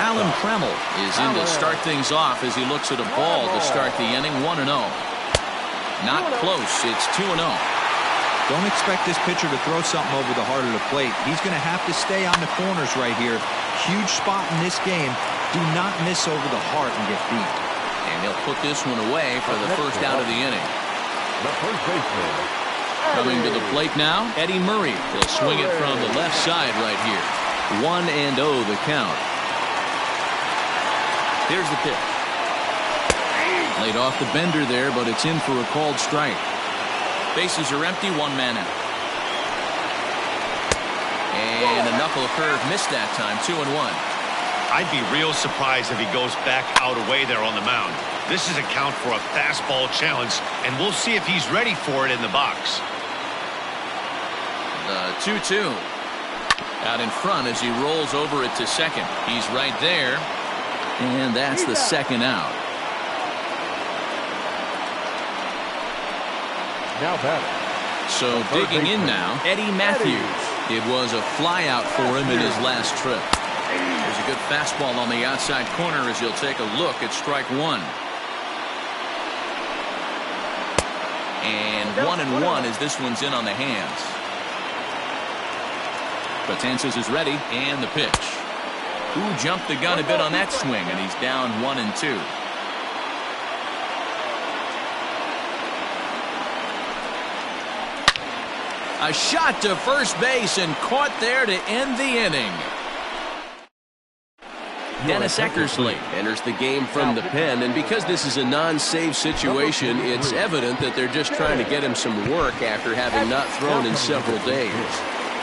Alan Kreml is in to start things off as he looks at a ball to start the inning. 1-0. Not close. It's 2-0. Don't expect this pitcher to throw something over the heart of the plate. He's going to have to stay on the corners right here. Huge spot in this game. Do not miss over the heart and get beat. And he'll put this one away for the first out of the inning. The first baseman. Coming to the plate now, Eddie Murray. He'll swing it from the left side right here. 1-0 the count. Here's the pitch. Laid off the bender there, but it's in for a called strike. Bases are empty, 1 man out. And a knuckle curve missed that time, 2-1. I'd be real surprised if he goes back out away there on the mound. This is a count for a fastball challenge, and we'll see if he's ready for it in the box. The 2-2. Out in front as he rolls over it to second. He's right there. And that's the second out. Now batting. So digging in now, Eddie Matthews. It was a fly out for him in his last trip. There's a good fastball on the outside corner as he'll take a look at strike 1. And 1-1 as this one's in on the hands. Betances is ready, and the pitch. Ooh, jumped the gun a bit on that swing, and he's down 1-2. A shot to first base and caught there to end the inning. Dennis Eckersley enters the game from the pen, and because this is a non-save situation, it's evident that they're just trying to get him some work after having not thrown in several days.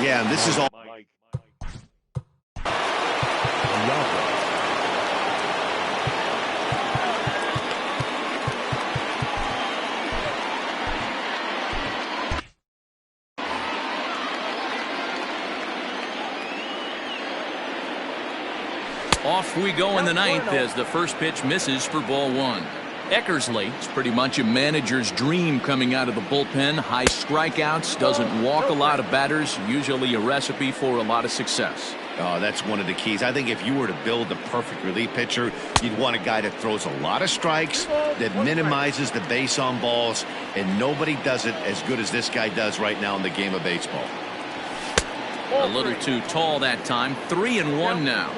Yeah, and this is all. Off we go in the ninth as the first pitch misses for ball 1. Eckersley is pretty much a manager's dream coming out of the bullpen. High strikeouts, doesn't walk a lot of batters, usually a recipe for a lot of success. Oh, that's one of the keys. I think if you were to build a perfect relief pitcher, you'd want a guy that throws a lot of strikes, that minimizes the base on balls, and nobody does it as good as this guy does right now in the game of baseball. A little too tall that time. 3-1 now.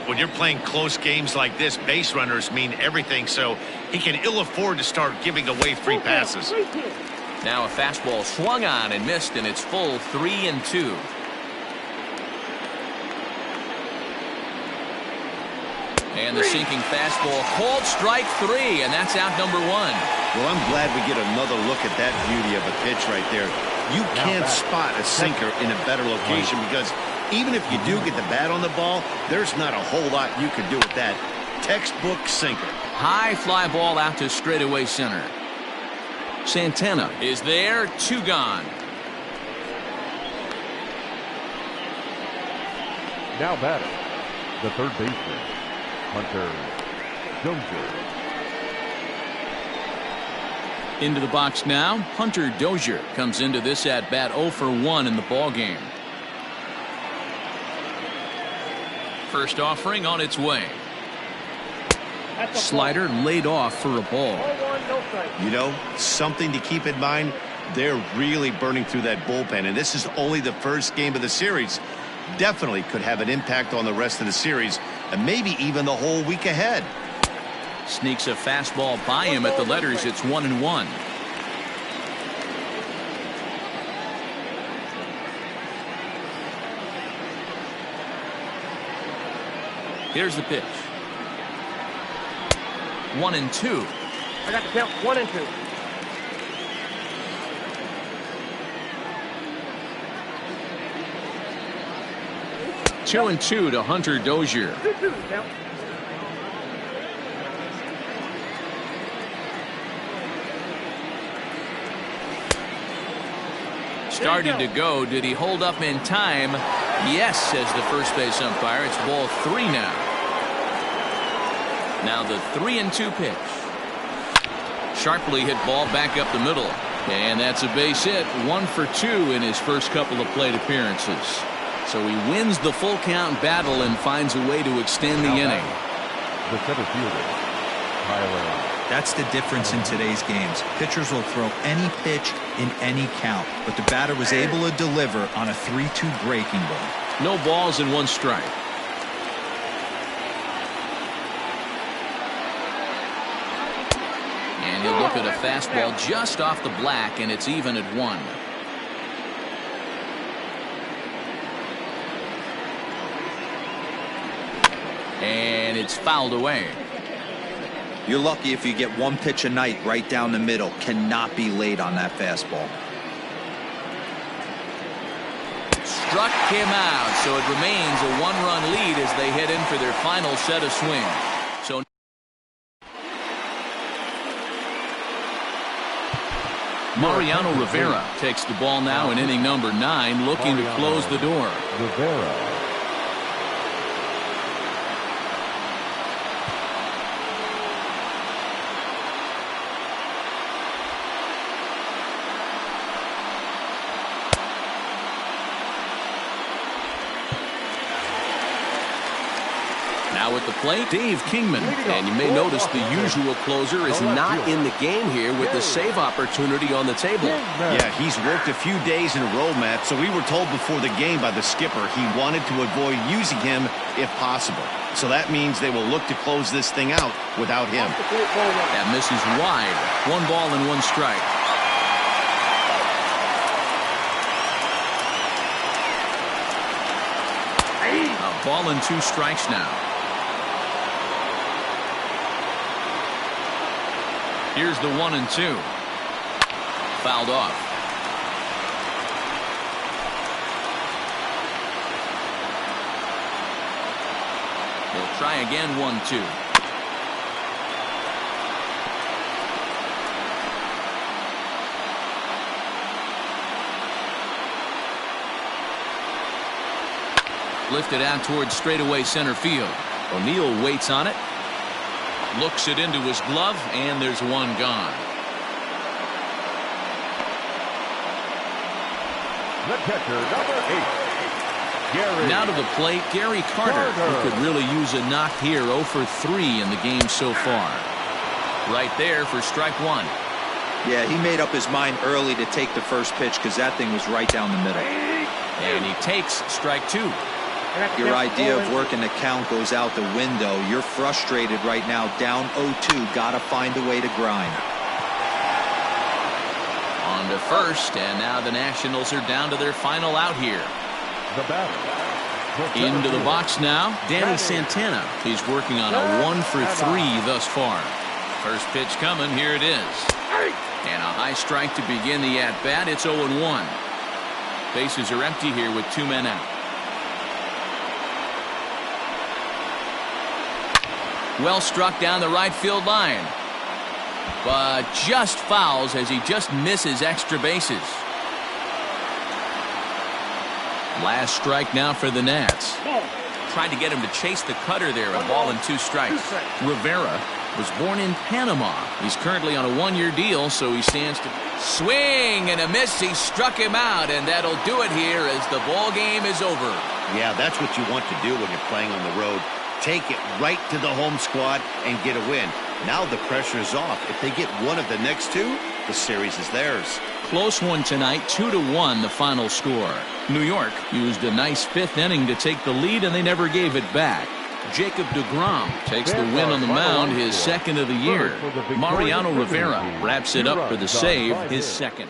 When you're playing close games like this, base runners mean everything, so he can ill afford to start giving away free passes. Now a fastball swung on and missed, and it's full 3-2. And the sinking fastball called strike 3, and that's out number 1. Well, I'm glad we get another look at that beauty of a pitch right there. You can't spot a sinker in a better location because even if you do get the bat on the ball, there's not a whole lot you could do with that. Textbook sinker. High fly ball out to straightaway center. Santana is there, 2 gone. Now batting, the third baseman, Hunter Dozier. Into the box now, Hunter Dozier comes into this at bat 0 for 1 in the ball game. First offering on its way. Slider laid off for a ball. You know, something to keep in mind, they're really burning through that bullpen, and this is only the first game of the series. Definitely could have an impact on the rest of the series, and maybe even the whole week ahead. Sneaks a fastball by him at the letters. It's 1-1. Here's the pitch. 1-2. I got the count 1-2. Two and 2 to Hunter Dozier. 2-2 count. Started to go. Did he hold up in time? Yes, says the first base umpire. It's ball 3 now. Now the 3-2 pitch. Sharply hit ball back up the middle. And that's a base hit. 1 for 2 in his first couple of plate appearances. So he wins the full count battle and finds a way to extend the inning. The center fielder, Tyler. That's the difference in today's games. Pitchers will throw any pitch in any count, but the batter was able to deliver on a 3-2 breaking ball. No balls and 1 strike. And he'll look at a fastball just off the black, and it's even at 1. And it's fouled away. You're lucky if you get 1 pitch a night right down the middle. Cannot be late on that fastball. Struck him out, so it remains a 1-run lead as they head in for their final set of swings. So Mariano Rivera takes the ball now in inning number 9, looking to close the door. Rivera. Now at the plate, Dave Kingman. And you may notice the usual closer is not in the game here with the save opportunity on the table. Yeah, he's worked a few days in a row, Matt, so we were told before the game by the skipper he wanted to avoid using him if possible. So that means they will look to close this thing out without him. That misses wide. 1 ball and 1 strike. A ball and 2 strikes now. Here's the 1-2. Fouled off. They'll try again. 1-2. Lifted out towards straightaway center field. O'Neill waits on it. Looks it into his glove, and there's 1 gone. The catcher, number 8. Gary. Now to the plate, Gary Carter, who could really use a knock here. 0 for 3 in the game so far. Right there for strike 1. Yeah, he made up his mind early to take the first pitch because that thing was right down the middle. And he takes strike 2. Your idea of working the count goes out the window. You're frustrated right now, down 0-2. Gotta find a way to grind. On to first, and now the Nationals are down to their final out here. The batter. Into the box now, Danny Santana. He's working on a 1 for 3 thus far. First pitch coming, here it is. And a high strike to begin the at-bat. It's 0-1. Bases are empty here with 2 men out. Well struck down the right field line. But just fouls as he just misses extra bases. Last strike now for the Nats. Tried to get him to chase the cutter there. A ball and 2 strikes. Rivera was born in Panama. He's currently on a 1-year deal, so he stands to swing and a miss. He struck him out, and that'll do it here as the ball game is over. Yeah, that's what you want to do when you're playing on the road. Take it right to the home squad and get a win. Now the pressure is off. If they get one of the next 2, the series is theirs. Close one tonight, 2-1 the final score. New York used a nice 5th inning to take the lead, and they never gave it back. Jacob deGrom takes the win on the mound, his 2nd of the year. Mariano Rivera wraps it up for the save, his 2nd.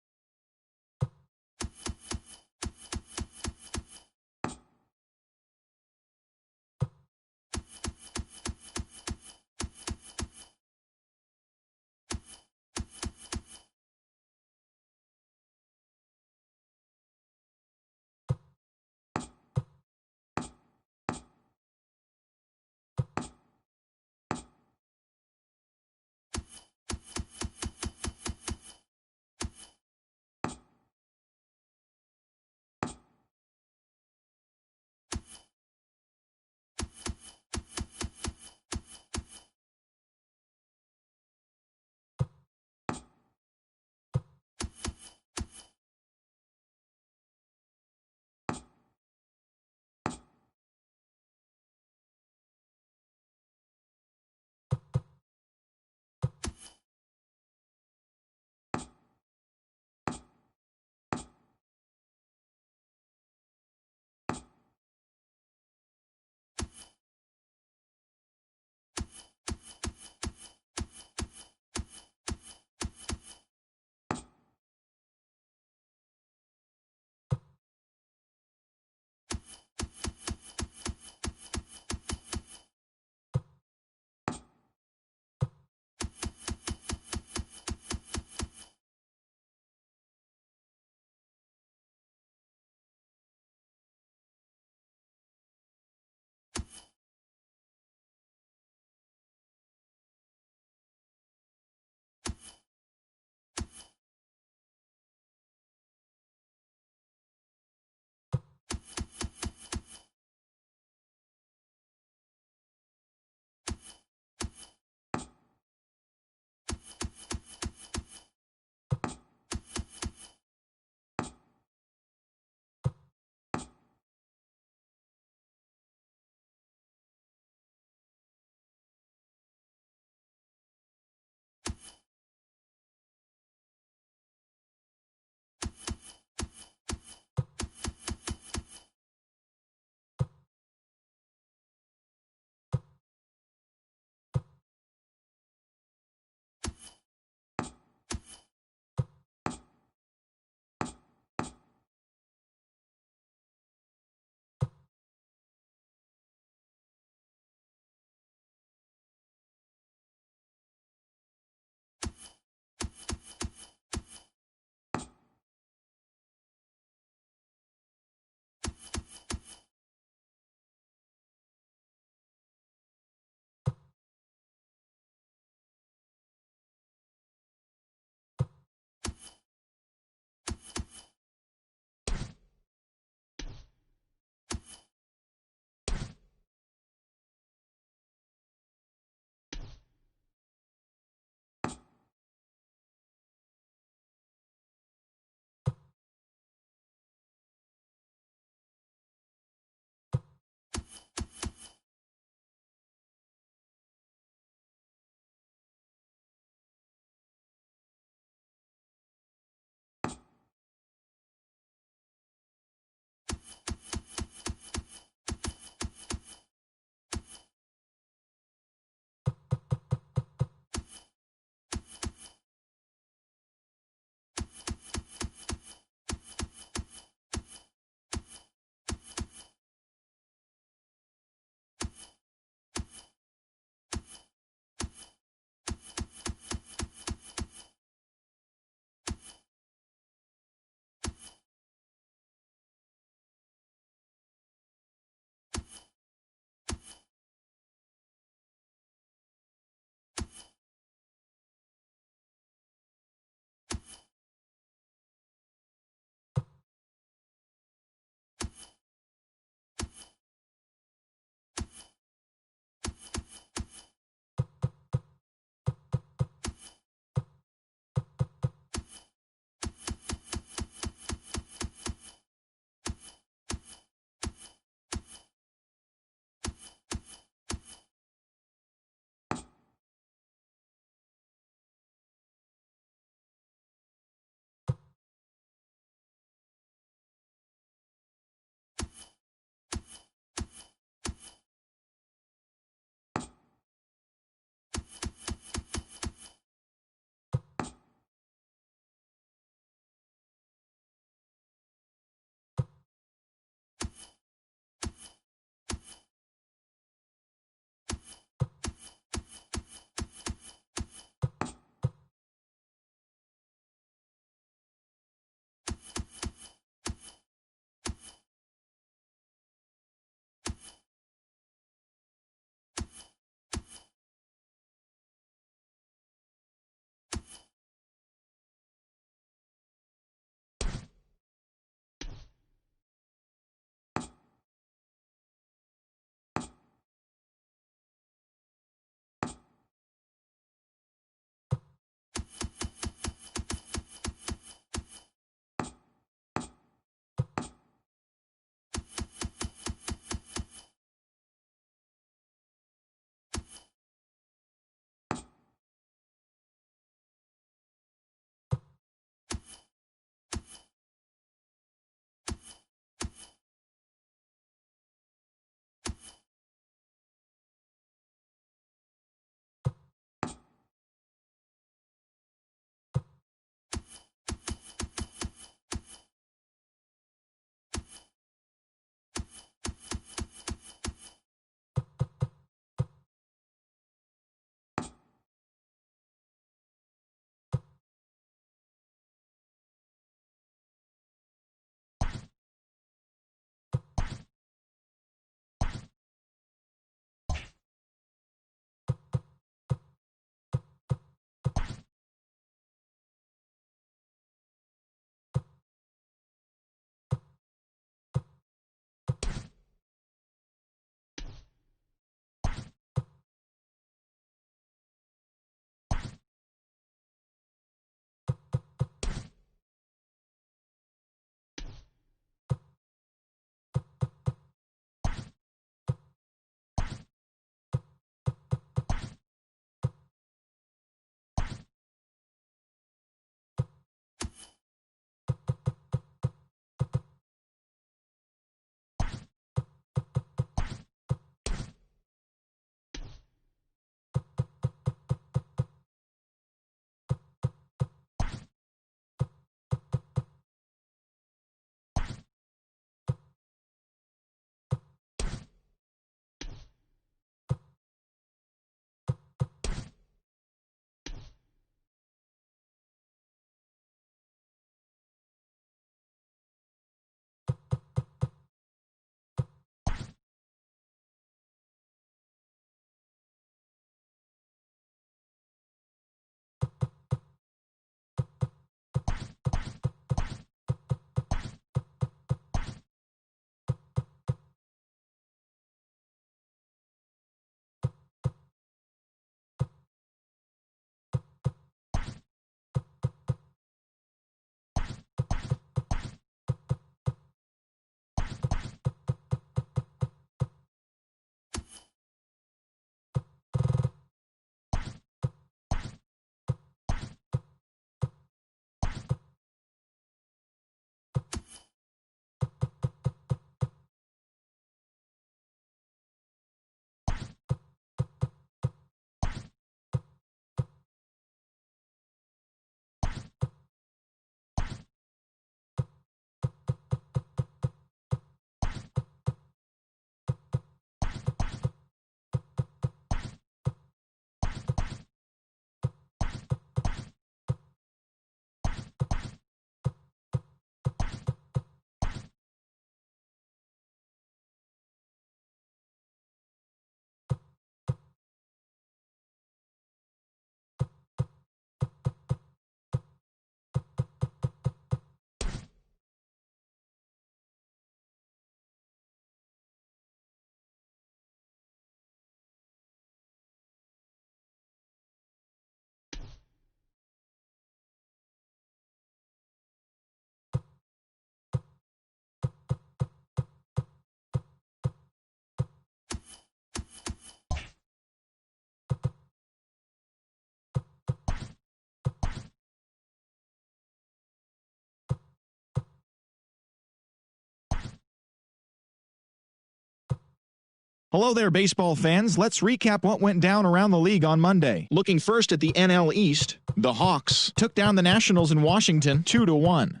Hello there, baseball fans. Let's recap what went down around the league on Monday. Looking first at the NL East, the Hawks took down the Nationals in Washington 2-1.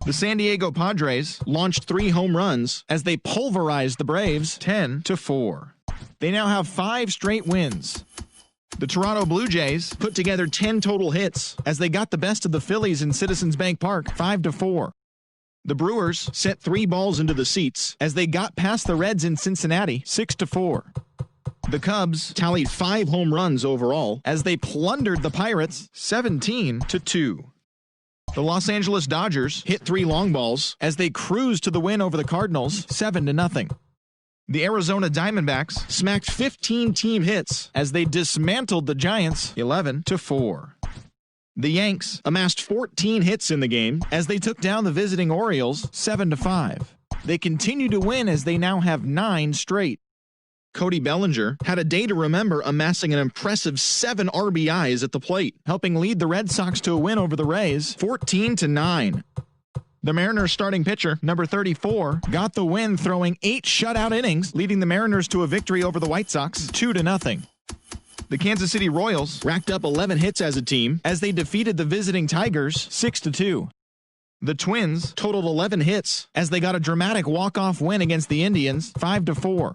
The San Diego Padres launched 3 home runs as they pulverized the Braves 10-4. They now have 5 straight wins. The Toronto Blue Jays put together 10 total hits as they got the best of the Phillies in Citizens Bank Park 5-4. The Brewers sent 3 balls into the seats as they got past the Reds in Cincinnati 6-4. The Cubs tallied 5 home runs overall as they plundered the Pirates 17-2. The Los Angeles Dodgers hit 3 long balls as they cruised to the win over the Cardinals 7-0. The Arizona Diamondbacks smacked 15 team hits as they dismantled the Giants 11-4. The Yanks amassed 14 hits in the game as they took down the visiting Orioles 7-5. They continue to win as they now have 9 straight. Cody Bellinger had a day to remember, amassing an impressive 7 RBIs at the plate, helping lead the Red Sox to a win over the Rays 14-9. The Mariners starting pitcher, number 34, got the win, throwing 8 shutout innings, leading the Mariners to a victory over the White Sox 2-0. The Kansas City Royals racked up 11 hits as a team as they defeated the visiting Tigers 6-2. The Twins totaled 11 hits as they got a dramatic walk-off win against the Indians 5-4.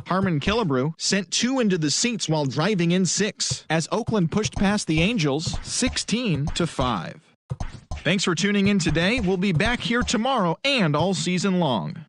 Harmon Killebrew sent 2 into the seats while driving in 6 as Oakland pushed past the Angels 16-5. Thanks for tuning in today. We'll be back here tomorrow and all season long.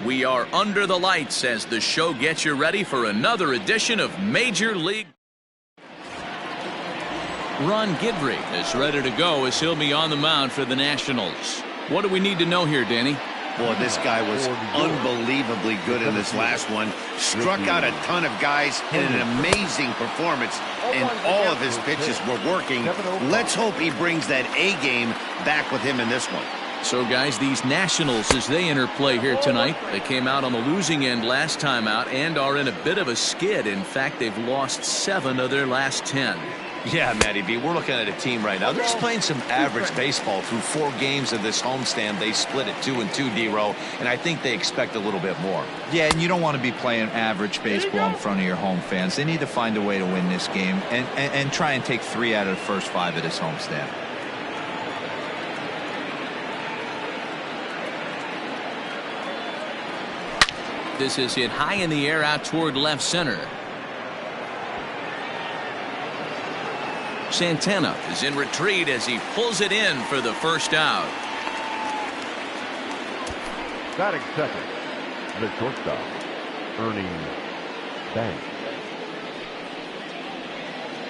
We are under the lights as the show gets you ready for another edition of Major League. Ron Guidry is ready to go as he'll be on the mound for the Nationals. What do we need to know here, Danny? Boy, this guy was unbelievably good in this last one. Struck out a ton of guys in an amazing performance, and all of his pitches were working. Let's hope he brings that A game back with him in this one. So, guys, these Nationals, as they enter play here tonight, they came out on the losing end last time out and are in a bit of a skid. In fact, they've lost 7 of their last 10. Yeah, Matty B, we're looking at a team right now. They're just playing some average baseball through 4 games of this homestand. They split it 2-2, D-Row, and I think they expect a little bit more. Yeah, and you don't want to be playing average baseball in front of your home fans. They need to find a way to win this game and try and take 3 out of the first 5 of this homestand. This is hit high in the air out toward left center. Santana is in retreat as he pulls it in for the first out. Batting second, the shortstop, Ernie Banks.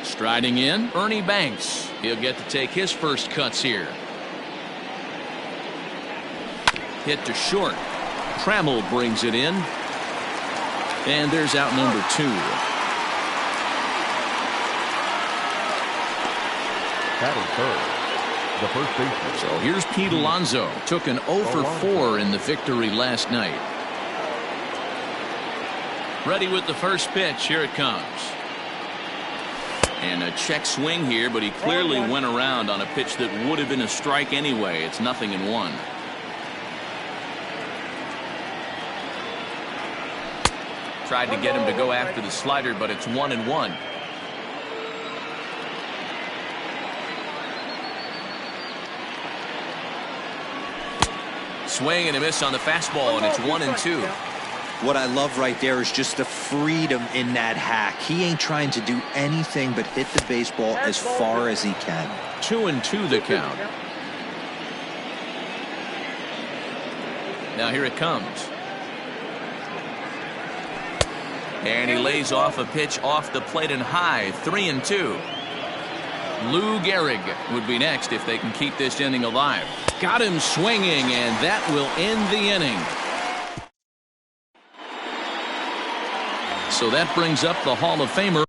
Striding in, Ernie Banks. He'll get to take his first cuts here. Hit to short. Trammell brings it in. And there's out number 2. Batting third, the first baseman. So here's Pete Alonso. Took an 0 for 4 in the victory last night. Ready with the first pitch. Here it comes. And a check swing here, but he clearly went around on a pitch that would have been a strike anyway. It's 0-1. Tried to get him to go after the slider, but it's 1-1. Swing and a miss on the fastball, and it's 1-2. What I love right there is just the freedom in that hack. He ain't trying to do anything but hit the baseball as far as he can. 2-2 the count. Now here it comes. And he lays off a pitch off the plate and high. 3-2. Lou Gehrig would be next if they can keep this inning alive. Got him swinging, and that will end the inning. So that brings up the Hall of Famer.